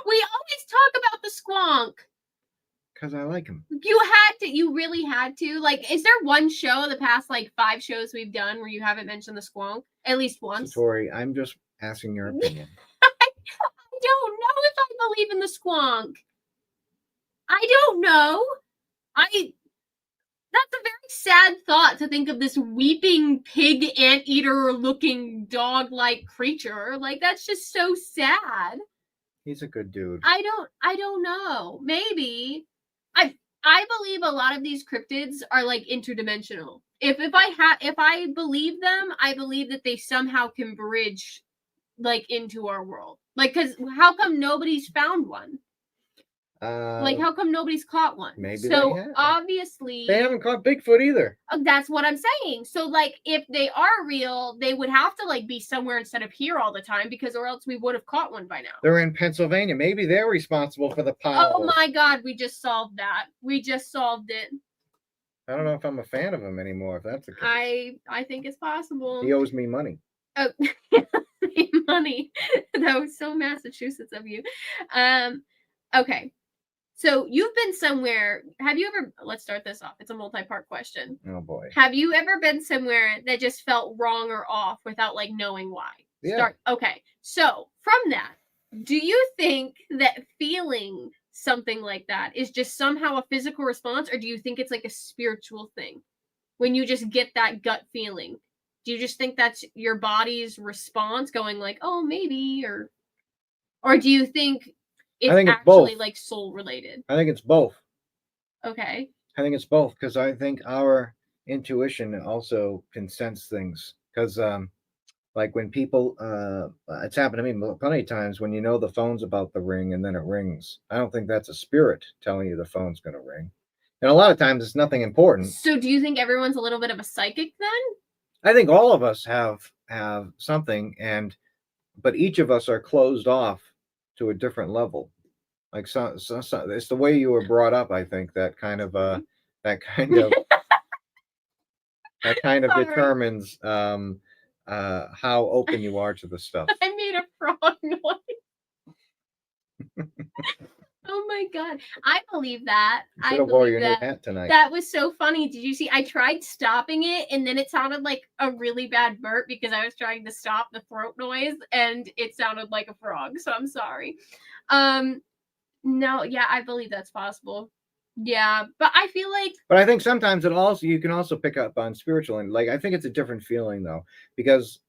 We always talk about the squonk. Because I like him. You really had to. Like, is there one show, the past like 5 shows we've done, where you haven't mentioned the squonk at least once? Satori, I'm just asking your opinion. I don't know if I believe in the squonk. I don't know. That's a very sad thought, to think of this weeping pig anteater looking dog-like creature. Like, that's just so sad. He's a good dude. I don't know. Maybe. I believe a lot of these cryptids are like interdimensional. If I believe them, I believe that they somehow can bridge like into our world. Like, cause how come nobody's found one? Like, how come nobody's caught one? Maybe so they have. Obviously they haven't caught Bigfoot either. That's what I'm saying. So, like, if they are real, they would have to like be somewhere instead of here all the time, because or else we would have caught one by now. They're in Pennsylvania. Maybe they're responsible for the pile. Oh my God, we just solved that. We just solved it. I don't know if I'm a fan of him anymore. If that's the case, I think it's possible. He owes me money. Oh, money. That was so Massachusetts of you. Okay. So you've been somewhere. Have you ever, let's start this off. It's a multi-part question. Oh boy. Have you ever been somewhere that just felt wrong or off without like knowing why? Yeah. Okay. So from that, do you think that feeling something like that is just somehow a physical response, or do you think it's like a spiritual thing? When you just get that gut feeling, do you just think that's your body's response going like, oh, maybe, or do you think it's actually both. like soul related? I think it's both. Okay. I think it's both, because I think our intuition also can sense things. Because like when people, it's happened to me plenty of times, when you know the phone's about to ring and then it rings. I don't think that's a spirit telling you the phone's going to ring. And a lot of times it's nothing important. So do you think everyone's a little bit of a psychic then? I think all of us have something, but each of us are closed off to a different level. Like so it's the way you were brought up. I think that kind of determines how open you are to the stuff. I made a frog noise. Oh my God. I believe that. You should I have wore believe your new that. hat tonight. That was so funny. Did you see? I tried stopping it, and then it sounded like a really bad burp because I was trying to stop the throat noise, and it sounded like a frog. So I'm sorry. No, yeah, I believe that's possible. Yeah, but I feel like. But I think sometimes you can also pick up on spiritual, and like I think it's a different feeling though, because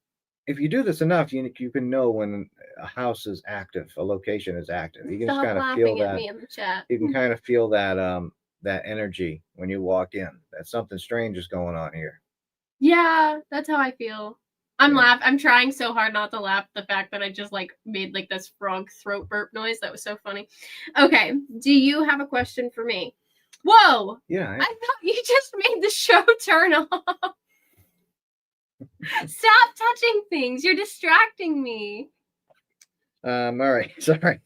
if you do this enough, you can know when a house is active, a location is active. You can just Stop kind of feel laughing at that. me in the chat. You can kind of feel that energy when you walk in. That something strange is going on here. Yeah, that's how I feel. I'm Yeah. I'm trying so hard not to laugh at the fact that I just like made like this frog throat burp noise. That was so funny. Okay, do you have a question for me? Whoa! Yeah. I thought you just made the show turn off. Stop touching things. You're distracting me. All right. Sorry.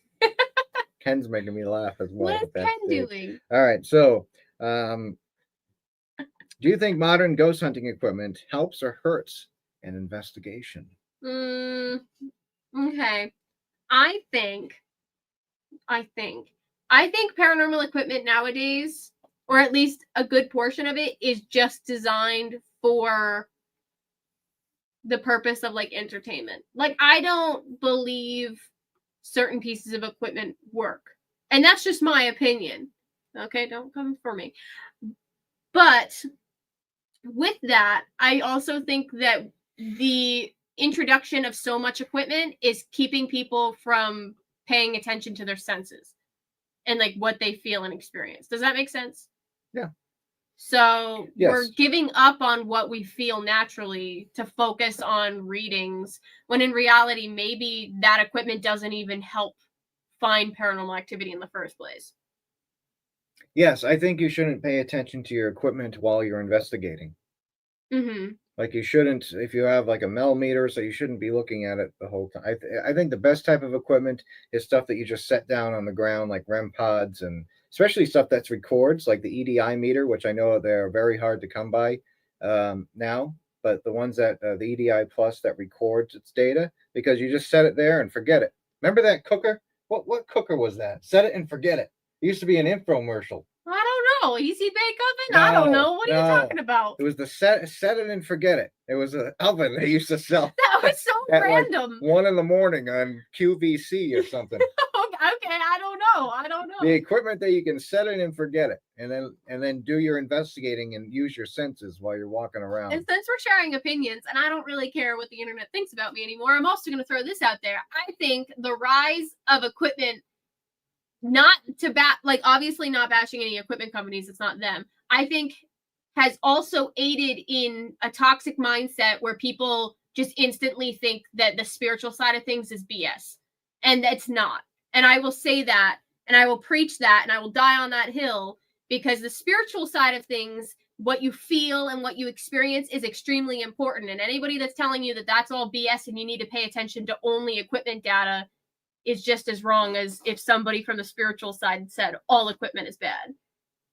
Ken's making me laugh as well. What is but Ken that's it. doing? All right. So, do you think modern ghost hunting equipment helps or hurts an investigation? Okay. I think paranormal equipment nowadays, or at least a good portion of it, is just designed for the purpose of like entertainment. Like, I don't believe certain pieces of equipment work. And that's just my opinion. Okay, don't come for me. But with that, I also think that the introduction of so much equipment is keeping people from paying attention to their senses and like what they feel and experience. Does that make sense? Yeah. So Yes. we're giving up on what we feel naturally to focus on readings, when in reality, maybe that equipment doesn't even help find paranormal activity in the first place. Yes, I think you shouldn't pay attention to your equipment while you're investigating. Mm-hmm. Like you shouldn't, if you have like a millimeter, so you shouldn't be looking at it the whole time. I think the best type of equipment is stuff that you just set down on the ground, like REM pods, and especially stuff that records, like the EDI meter, which I know they're very hard to come by now. But the ones that the EDI Plus that records its data, because you just set it there and forget it. Remember that cooker? What cooker was that? Set it and forget it. It used to be an infomercial. I don't know. Easy bake oven? I don't know. What are you talking about? It was the set it and forget it. It was an oven they used to sell. That was so at random. Like 1 a.m. on QVC or something. Okay, I don't know. The equipment that you can set it and forget it, and then do your investigating and use your senses while you're walking around. And since we're sharing opinions, and I don't really care what the internet thinks about me anymore, I'm also going to throw this out there. I think the rise of equipment, not to like obviously not bashing any equipment companies, it's not them, I think has also aided in a toxic mindset where people just instantly think that the spiritual side of things is BS, and it's not. And I will say that, and I will preach that, and I will die on that hill, because the spiritual side of things, what you feel and what you experience, is extremely important. And anybody that's telling you that that's all BS and you need to pay attention to only equipment data is just as wrong as if somebody from the spiritual side said all equipment is bad.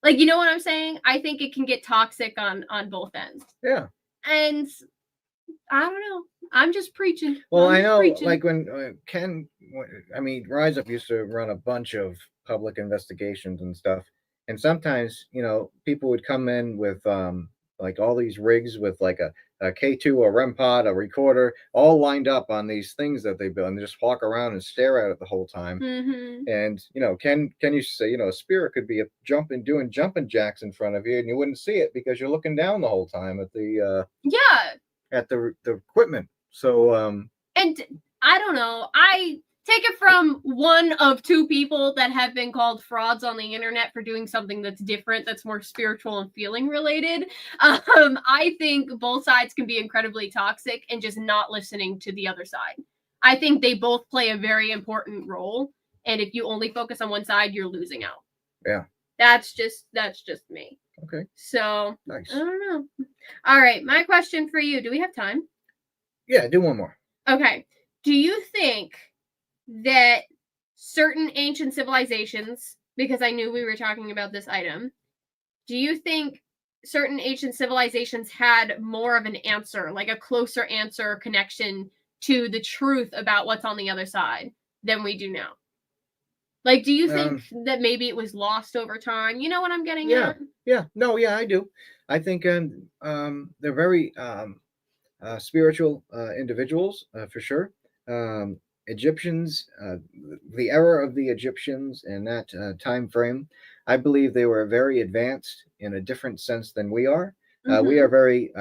Like, you know what I'm saying? I think it can get toxic on both ends. Yeah. And I don't know. I'm just preaching. Well, I know, like when RISEUP used to run a bunch of public investigations and stuff. And sometimes, people would come in with like all these rigs with like a K2, a REM pod, a recorder, all lined up on these things that they build, and just walk around and stare at it the whole time. Mm-hmm. And can you say, a spirit could be doing jumping jacks in front of you, and you wouldn't see it because you're looking down the whole time at the at the equipment. So and I don't know, I take it from one of two people that have been called frauds on the internet for doing something that's different, that's more spiritual and feeling related. I think both sides can be incredibly toxic, and just not listening to the other side. I think they both play a very important role, and if you only focus on one side, you're losing out. Yeah. That's just me. Okay. So nice. I don't know. All right, my question for you. Do we have time? Yeah, do one more. Okay. Do you think that certain ancient civilizations, because I knew we were talking about this item, do you think certain ancient civilizations had more of an answer, like a closer answer or connection to the truth about what's on the other side than we do now? Like, do you think that maybe it was lost over time? You know what I'm getting Yeah. at? Yeah. No, yeah, I do. I think they're very spiritual individuals for sure. Egyptians, the era of the Egyptians and that time frame, I believe they were very advanced in a different sense than we are. We are very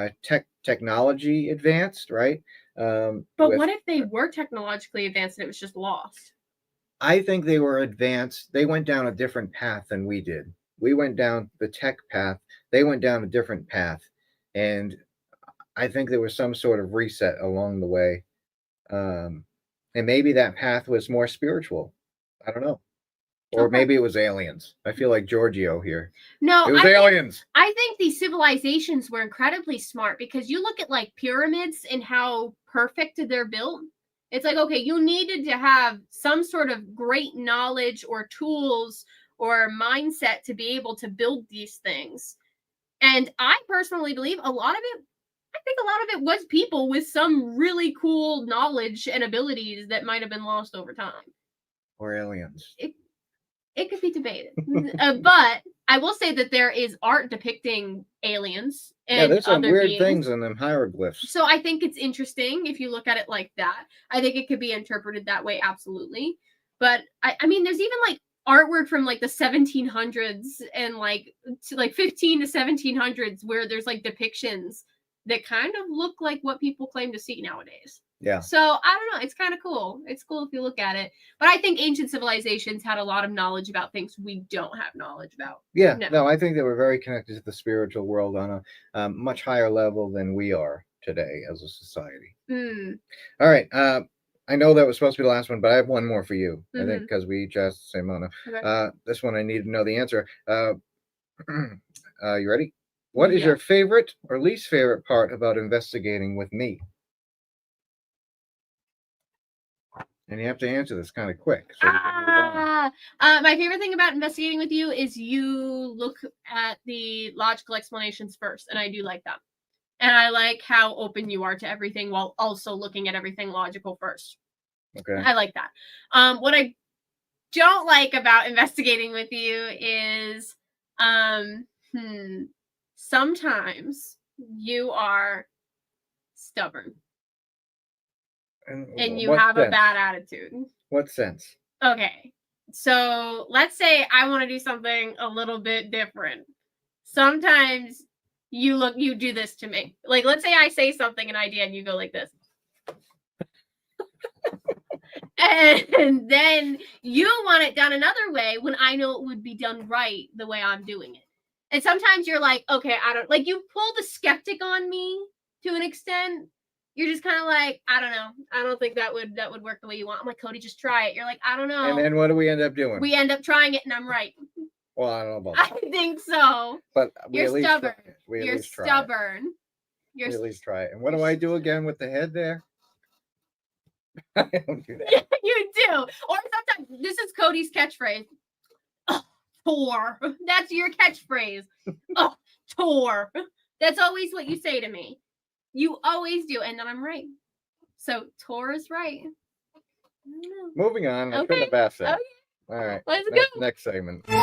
technology advanced, right? But what if they were technologically advanced and it was just lost? I think they were advanced. They went down a different path than we did. We went down the tech path. They went down a different path. And I think there was some sort of reset along the way. And maybe that path was more spiritual. I don't know. Or maybe it was aliens. I feel like Giorgio here. No, it was aliens. I think these civilizations were incredibly smart because you look at like pyramids and how perfect they're built. It's like, okay, you needed to have some sort of great knowledge or tools or mindset to be able to build these things. And I personally believe I think a lot of it was people with some really cool knowledge and abilities that might have been lost over time. Or aliens. It could be debated. But I will say that there is art depicting aliens and there's some other weird beings. things in them hieroglyphs. So I think it's interesting if you look at it like that. I think it could be interpreted that way, absolutely. But I mean, there's even like artwork from like the 1700s and like 15 to 1700s where there's like depictions that kind of look like what people claim to see nowadays. Yeah. So I don't know. It's kind of cool. It's cool if you look at it. But I think ancient civilizations had a lot of knowledge about things we don't have knowledge about. Yeah. No, I think they were very connected to the spiritual world on a much higher level than we are today as a society. All right. I know that was supposed to be the last one, but I have one more for you. I think because we each asked the same amount. Okay. This one I need to know the answer. You ready? What is your favorite or least favorite part about investigating with me? And you have to answer this kind of quick. So my favorite thing about investigating with you is you look at the logical explanations first, and I do like that. And I like how open you are to everything while also looking at everything logical first. Okay. I like that. What I don't like about investigating with you is sometimes you are stubborn. And you have a bad attitude. What sense? Okay. So let's say I want to do something a little bit different. Sometimes you do this to me. Like, let's say I say something, an idea, and you go like this. And then you want it done another way when I know it would be done right the way I'm doing it. And sometimes you're like, okay, I don't, like, you pull the skeptic on me to an extent. You're just kind of like, I don't know. I don't think that would work the way you want. I'm like, Cody, just try it. You're like, I don't know. And then what do we end up doing? We end up trying it, and I'm right. Well, I don't know about that. I think so. But you're stubborn. You're stubborn. We at least try it. And what do I do again with the head there? I don't do that. Yeah, you do. Or sometimes, this is Cody's catchphrase. Oh, Tor. That's your catchphrase. Oh, Tor. That's always what you say to me. You always do, and then I'm right. So Tor is right. Moving on. I couldn't have asked that. Okay. All right. Let's go. Next segment. I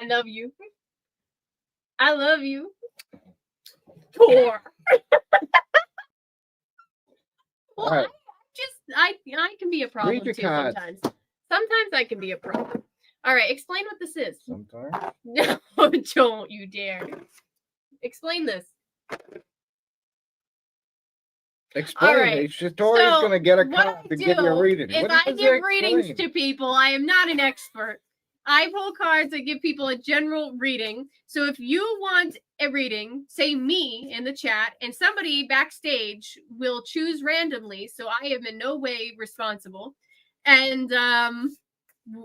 love you. I love you. Tor. Well, right. I can be a problem too sometimes. Sometimes I can be a problem. All right, explain what this is. Sometimes. No, don't you dare. Explain this. Explain. All right. Satori's going to get a card to give you a reading. If I give readings to people, I am not an expert. I pull cards that give people a general reading. So if you want a reading, say me in the chat, and somebody backstage will choose randomly. So I am in no way responsible. And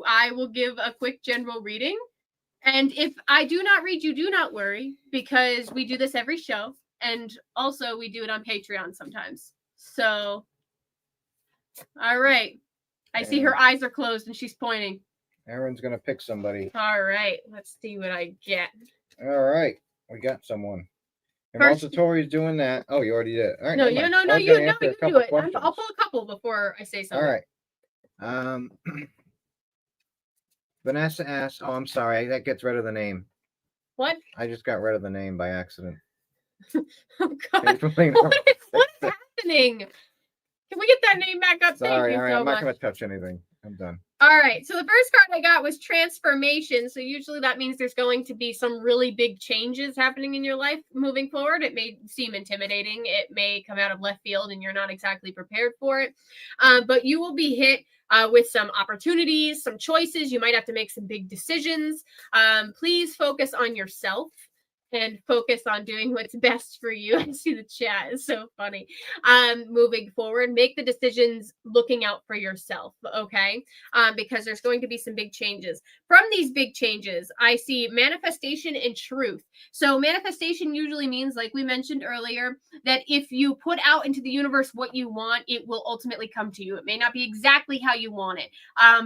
I will give a quick general reading. And if I do not read you, do not worry, because we do this every show. And also we do it on Patreon sometimes. So, all right. I see her eyes are closed and she's pointing. Aaron's going to pick somebody. All right. Let's see what I get. All right. We got someone. And while First, Satori's doing that, oh, you already did it. All right. no, never you mind. no, I no, was you gonna no, answer a you couple do it. questions. I'll pull a couple before I say something. All right. Vanessa asks, oh, I'm sorry, that gets rid of the name. What? I just got rid of the name by accident. Oh God! What is happening? Can we get that name back up? Sorry, Thank you all right, so I'm much. not going to touch anything. I'm done. All right, so the first card I got was transformation. So usually that means there's going to be some really big changes happening in your life moving forward. It may seem intimidating. It may come out of left field and you're not exactly prepared for it. But you will be hit with some opportunities, some choices. You might have to make some big decisions. Please focus on yourself and focus on doing what's best for you. I see the chat is so funny. Moving forward, make the decisions looking out for yourself, okay? Because there's going to be some big changes. From these big changes, I see manifestation and truth. So manifestation usually means, like we mentioned earlier, that if you put out into the universe what you want, it will ultimately come to you. It may not be exactly how you want it,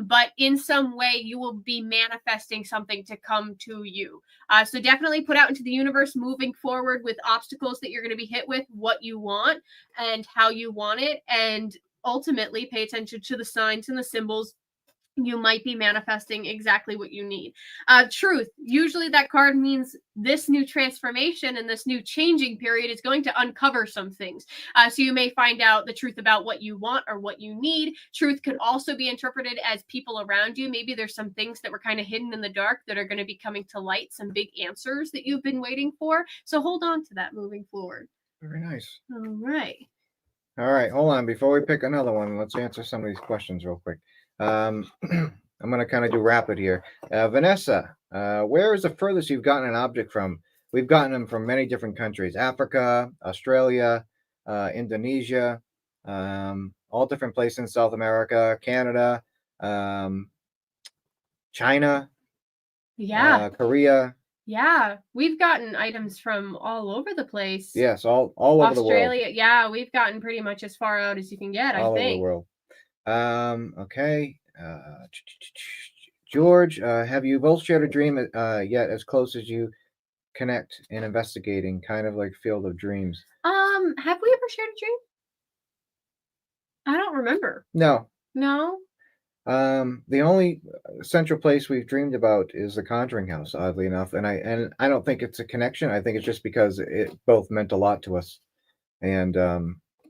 but in some way you will be manifesting something to come to you. So definitely put out into the universe moving forward with obstacles that you're going to be hit with, what you want and how you want it, and ultimately pay attention to the signs and the symbols. You might be manifesting exactly what you need. Truth. Usually that card means this new transformation and this new changing period is going to uncover some things. So you may find out the truth about what you want or what you need. Truth could also be interpreted as people around you. Maybe there's some things that were kind of hidden in the dark that are going to be coming to light, some big answers that you've been waiting for. So hold on to that moving forward. Very nice. All right. All right, hold on. Before we pick another one, let's answer some of these questions real quick. I'm going to kind of do rapid here. Vanessa, where is the furthest you've gotten an object from? We've gotten them from many different countries: Africa, Australia, Indonesia, all different places in South America, Canada, China, Yeah. Korea. Yeah, we've gotten items from all over the place. Yes, all over the world. Australia, yeah, we've gotten pretty much as far out as you can get, All I think. over the world. Okay. George, have you both shared a dream yet as close as you connect in investigating, kind of like Field of Dreams? Have we ever shared a dream? I don't remember. No. No? The only central place we've dreamed about is the Conjuring House, oddly enough, and I don't think it's a connection. I think it's just because it both meant a lot to us. And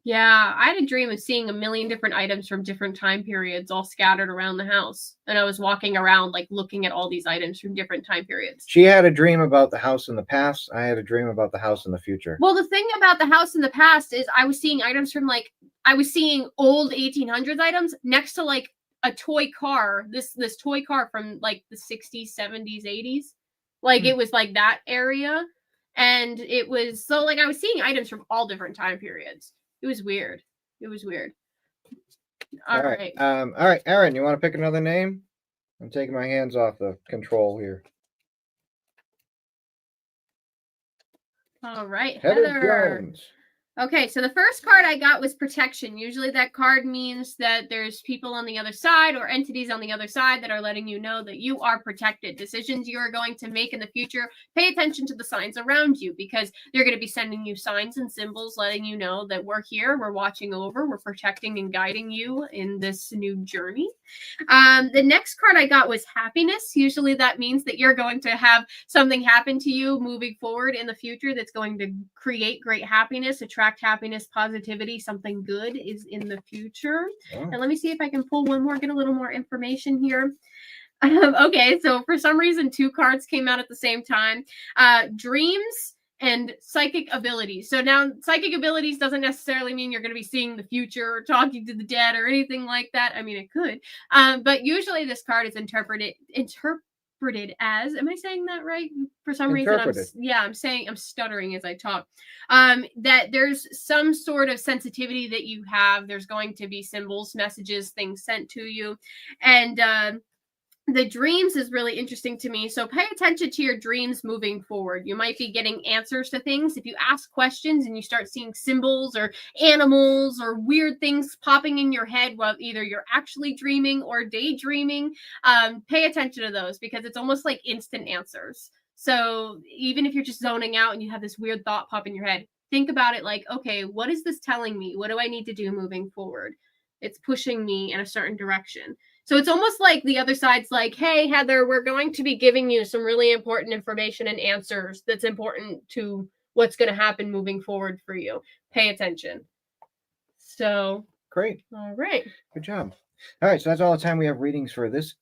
yeah, I had a dream of seeing a million different items from different time periods all scattered around the house. And I was walking around like looking at all these items from different time periods. She had a dream about the house in the past. I had a dream about the house in the future. Well, the thing about the house in the past is I was seeing items from I was seeing old 1800s items next to like a toy car, this toy car from like the 60s, 70s, 80s. Like it was like that area. And it was so like I was seeing items from all different time periods. It was weird. All right. All right, Aaron, you want to pick another name? I'm taking my hands off the control here. All right, Heather Jones. Okay, so the first card I got was protection. Usually that card means that there's people on the other side or entities on the other side that are letting you know that you are protected. Decisions you are going to make in the future, pay attention to the signs around you because they're going to be sending you signs and symbols letting you know that we're here, we're watching over, we're protecting and guiding you in this new journey. The next card I got was happiness. Usually that means that you're going to have something happen to you moving forward in the future that's going to create great happiness, attract happiness, positivity, something good is in the future. Oh. And let me see if I can pull one more, get a little more information here. Okay, so for some reason, two cards came out at the same time. Dreams and psychic abilities. So now psychic abilities doesn't necessarily mean you're going to be seeing the future or talking to the dead or anything like that. I mean, it could. But usually this card is interpreted as, am I saying that right? For some reason, I'm stuttering as I talk. That there's some sort of sensitivity that you have. There's going to be symbols, messages, things sent to you. And the dreams is really interesting to me. So pay attention to your dreams moving forward. You might be getting answers to things. If you ask questions and you start seeing symbols or animals or weird things popping in your head while either you're actually dreaming or daydreaming, pay attention to those because it's almost like instant answers. So even if you're just zoning out and you have this weird thought pop in your head, think about it like, okay, what is this telling me? What do I need to do moving forward? It's pushing me in a certain direction. So it's almost like the other side's like, hey, Heather, we're going to be giving you some really important information and answers that's important to what's going to happen moving forward for you. Pay attention. So. Great. All right. Good job. All right, so that's all the time we have readings for this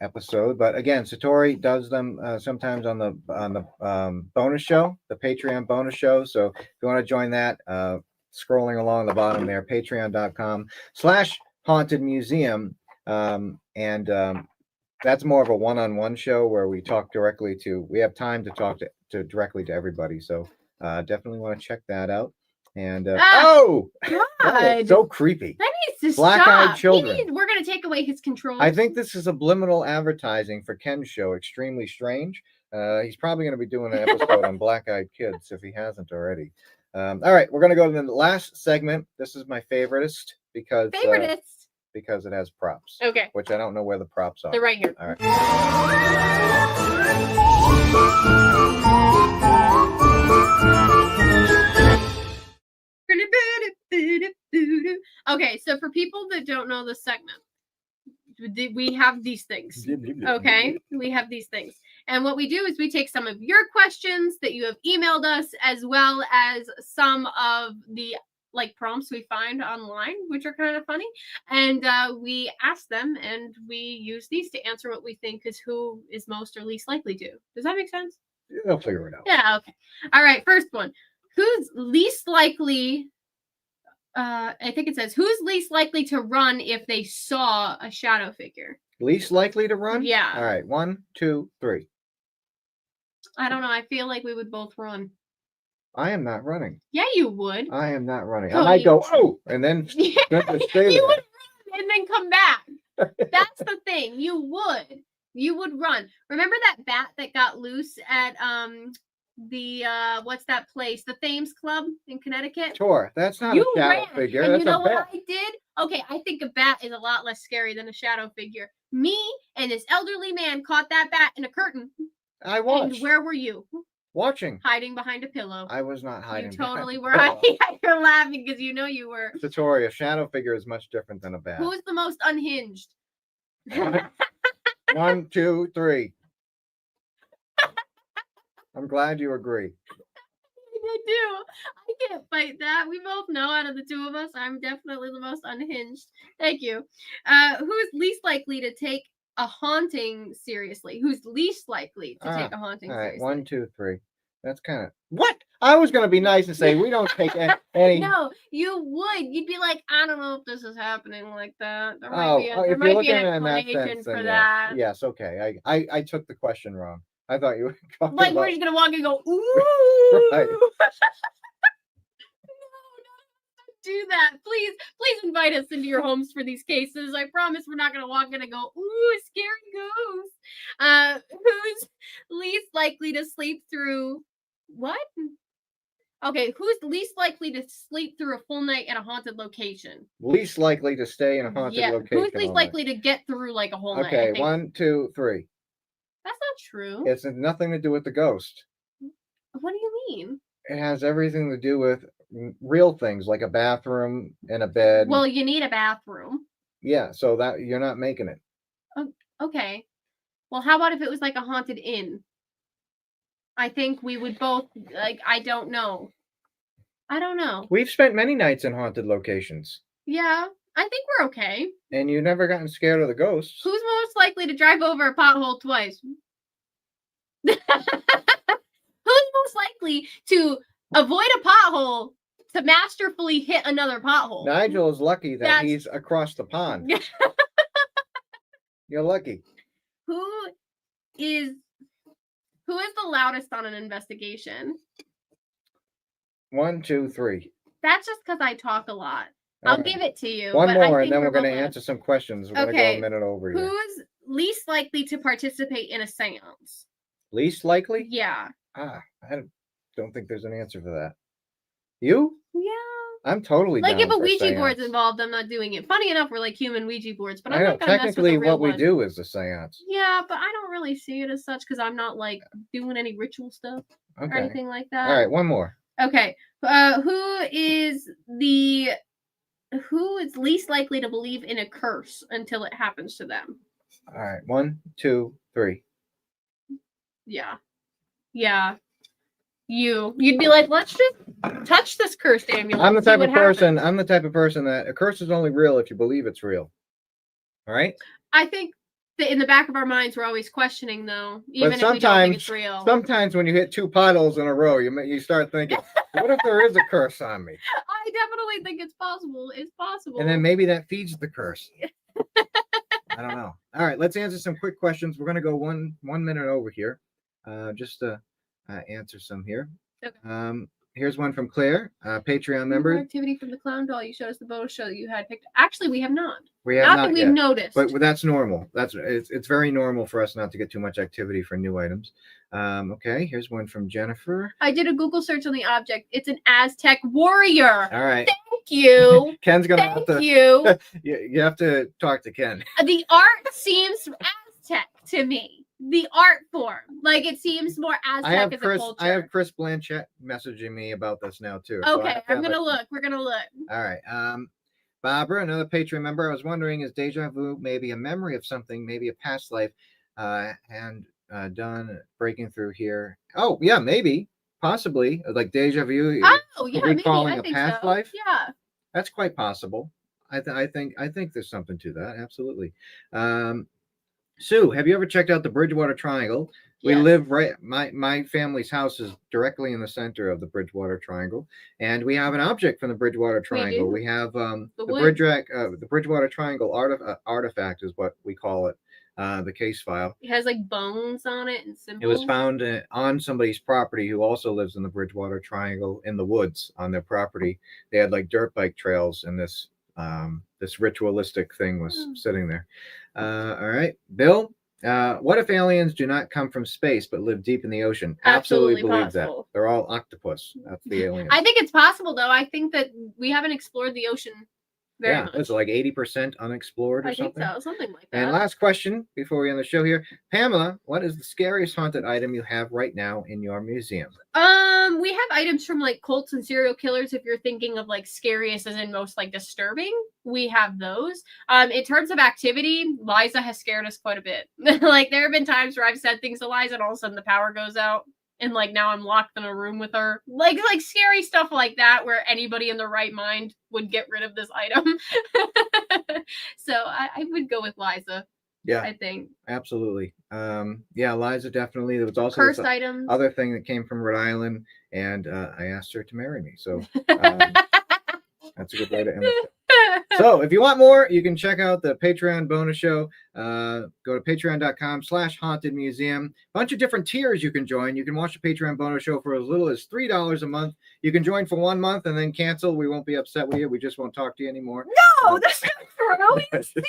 episode. But again, Satori does them sometimes on the bonus show, the Patreon bonus show. So if you want to join that, scrolling along the bottom there, patreon.com/haunted museum. That's more of a one-on-one show where we talk directly to. We have time to talk to directly to everybody. So definitely want to check that out. And oh, God, so creepy. That needs to Black-eyed stop. children. We're gonna take away his control. I think this is subliminal advertising for Ken's show, Extremely Strange. He's probably going to be doing an episode on black-eyed kids if he hasn't already. All right, we're going to go to the last segment. This is my favoritist because it has props. Okay. Which I don't know where the props are. They're right here. All right. Okay, so for people that don't know the segment, we have these things. Okay, we have these things. And what we do is we take some of your questions that you have emailed us, as well as some of the prompts we find online, which are kind of funny. And we ask them, and we use these to answer what we think is who is most or least likely to. Does that make sense? I'll figure it out. Yeah, okay. All right, first one. Who's least likely... I think it says, who's least likely to run if they saw a shadow figure? Least likely to run? Yeah. All right. 1, 2, 3. I don't know. I feel like we would both run. I am not running. Yeah, you would. I am not running. Cody. I might go, oh, and then You would run and then come back. That's the thing. You would. You would run. Remember that bat that got loose at the what's that place? The Thames Club in Connecticut? Sure. That's not a shadow figure. And That's you know a bat. what I did? Okay, I think a bat is a lot less scary than a shadow figure. Me and this elderly man caught that bat in a curtain. I watched. And where were you? Watching. Hiding behind a pillow. I was not hiding. You totally were behind a hiding. You're laughing because you know you were. Satori, a shadow figure is much different than a bat. Who's the most unhinged? 1, 2, 3. I'm glad you agree. I do. I can't fight that. We both know out of the two of us, I'm definitely the most unhinged. Thank you. Who's least likely to take a haunting seriously? Who's least likely to take a haunting seriously? All right, 1, 2, 3. That's kind of what? I was gonna be nice and say we don't take any. No, you would. You'd be like, I don't know if this is happening like that. There might be, if there you're might be looking an at it in that explanation sense, for then that. yes, okay. I took the question wrong. I thought you were talking like about... we're just gonna walk and go, ooh. Right. No, do that. Please invite us into your homes for these cases. I promise we're not gonna walk in and go, ooh, scary ghost. Who's least likely to sleep through what? Okay, who's least likely to sleep through a full night at a haunted location? Least likely to stay in a haunted location. Who's least likely to get through like a whole night? Okay, 1, 2, 3. That's not true. It's nothing to do with the ghost. What do you mean? It has everything to do with real things like a bathroom and a bed. Well, you need a bathroom. Yeah, so that you're not making it. Okay. Well, how about if it was like a haunted inn? I think we would both I don't know. We've spent many nights in haunted locations. Yeah, I think we're okay. And you've never gotten scared of the ghosts. Who's most likely to drive over a pothole twice? Who's most likely to avoid a pothole to masterfully hit another pothole? Nigel is lucky that he's across the pond. You're lucky. Who is the loudest on an investigation? 1, 2, 3. That's just because I talk a lot. I'll give it to you. One more, and then we're going to answer some questions. We're going to go a minute over here. Who's least likely to participate in a seance? Least likely? Yeah. I don't think there's an answer for that. You? Yeah. I'm totally Like down if a for Ouija seance. board's involved, I'm not doing it. Funny enough, we're like human Ouija boards, but I'm I know, not gonna mess with technically a real what we one. do is the seance. Yeah, but I don't really see it as such because I'm not like doing any ritual stuff or Okay. anything like that. All right, one more. Okay. Who is least likely to believe in a curse until it happens to them? All right, 1, 2, 3. Yeah. Yeah. You'd be like, let's just touch this cursed amulet. I'm the and see type what of person. happens. I'm the type of person that a curse is only real if you believe it's real. All right. I think that in the back of our minds, we're always questioning, though, even But if we don't think it's real. sometimes when you hit 2 potholes in a row, you start thinking, what if there is a curse on me? I definitely think it's possible. It's possible. And then maybe that feeds the curse. I don't know. All right, let's answer some quick questions. We're going to go one minute over here, just to answer some here. Okay. Here's one from Claire, Patreon More member. activity from the clown doll. You showed us the photo show that you had picked. Actually, we have not. We have not not that we've yet, noticed. but that's normal. It's very normal for us not to get too much activity for new items. Okay, here's one from Jennifer. I did a Google search on the object. It's an Aztec warrior. All right. Thank you. Ken's gonna have to. Thank you. You have to talk to Ken. The art seems Aztec to me. The art form, like it seems more Aztec as a culture. I have Chris Blanchett messaging me about this now too. So Okay, I'm gonna look. We're gonna look. All right. Barbara, another Patreon member. I was wondering, is deja vu maybe a memory of something, maybe a past life, and done breaking through here? Oh yeah, maybe, possibly, like deja vu. Oh yeah, maybe. I think past so. life. Yeah, that's quite possible. I think there's something to that. Absolutely. Sue, have you ever checked out the Bridgewater Triangle? We live right. My family's house is directly in the center of the Bridgewater Triangle, and we have an object from the Bridgewater Triangle. We have the Bridgewater Triangle artifact is what we call it. The case file. It has like bones on it and symbols. It was found on somebody's property who also lives in the Bridgewater Triangle in the woods on their property. They had like dirt bike trails, and this ritualistic thing was sitting there. All right, Bill. What if aliens do not come from space but live deep in the ocean? Absolutely believe possible. That. They're all octopus. That's the aliens. I think it's possible, though. I think that we haven't explored the ocean very much. It's like 80% unexplored or something. I think so, something like that. And last question before we end the show here. Pamela, what is the scariest haunted item you have right now in your museum? We have items from like cults and serial killers. If you're thinking of like scariest as in most like disturbing, we have those. In terms of activity, Liza has scared us quite a bit. Like there have been times where I've said things to Liza and all of a sudden the power goes out. And like now I'm locked in a room with her. Like scary stuff like that where anybody in their right mind would get rid of this item. So I would go with Liza. Yeah, I think absolutely. Liza definitely. There was also cursed items. Other thing that came from Rhode Island, and I asked her to marry me. So that's a good way to end it. So if you want more, you can check out the Patreon bonus show. Go to patreon.com/hauntedmuseum. Bunch of different tiers you can join. You can watch the Patreon bonus show for as little as $3 a month. You can join for 1 month and then cancel. We won't be upset with you. We just won't talk to you anymore. No, that's not true. See,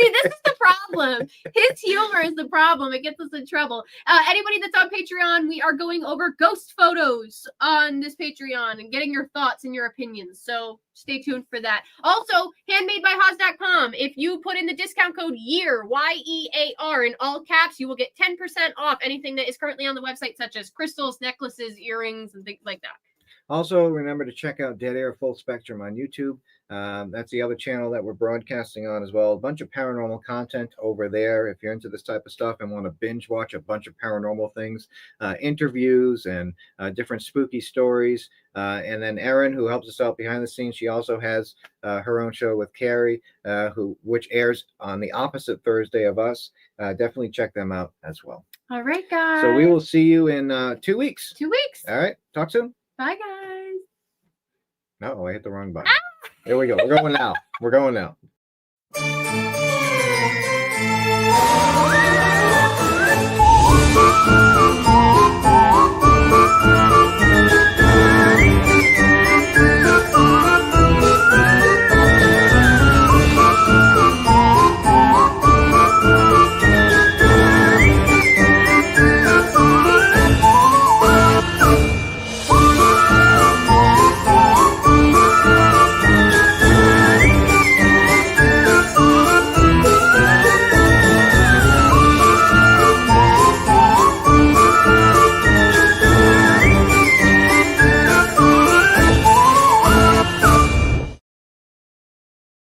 this is the problem. His humor is the problem. It gets us in trouble. Anybody that's on Patreon, we are going over ghost photos on this Patreon and getting your thoughts and your opinions. So stay tuned for that. Also, handmadebyhaws.com. If you put in the discount code YEAR, YEAR, in all caps, you will get 10% off anything that is currently on the website, such as crystals, necklaces, earrings, and things like that. Also, remember to check out Dead Air Full Spectrum on YouTube. That's the other channel that we're broadcasting on as well. A bunch of paranormal content over there. If you're into this type of stuff and want to binge watch a bunch of paranormal things, interviews and different spooky stories. And then Erin, who helps us out behind the scenes, she also has her own show with Carrie, which airs on the opposite Thursday of us. Definitely check them out as well. All right, guys. So we will see you in 2 weeks. 2 weeks. All right. Talk soon. Bye, guys. No, I hit the wrong button. There we go. We're going now. We're going now.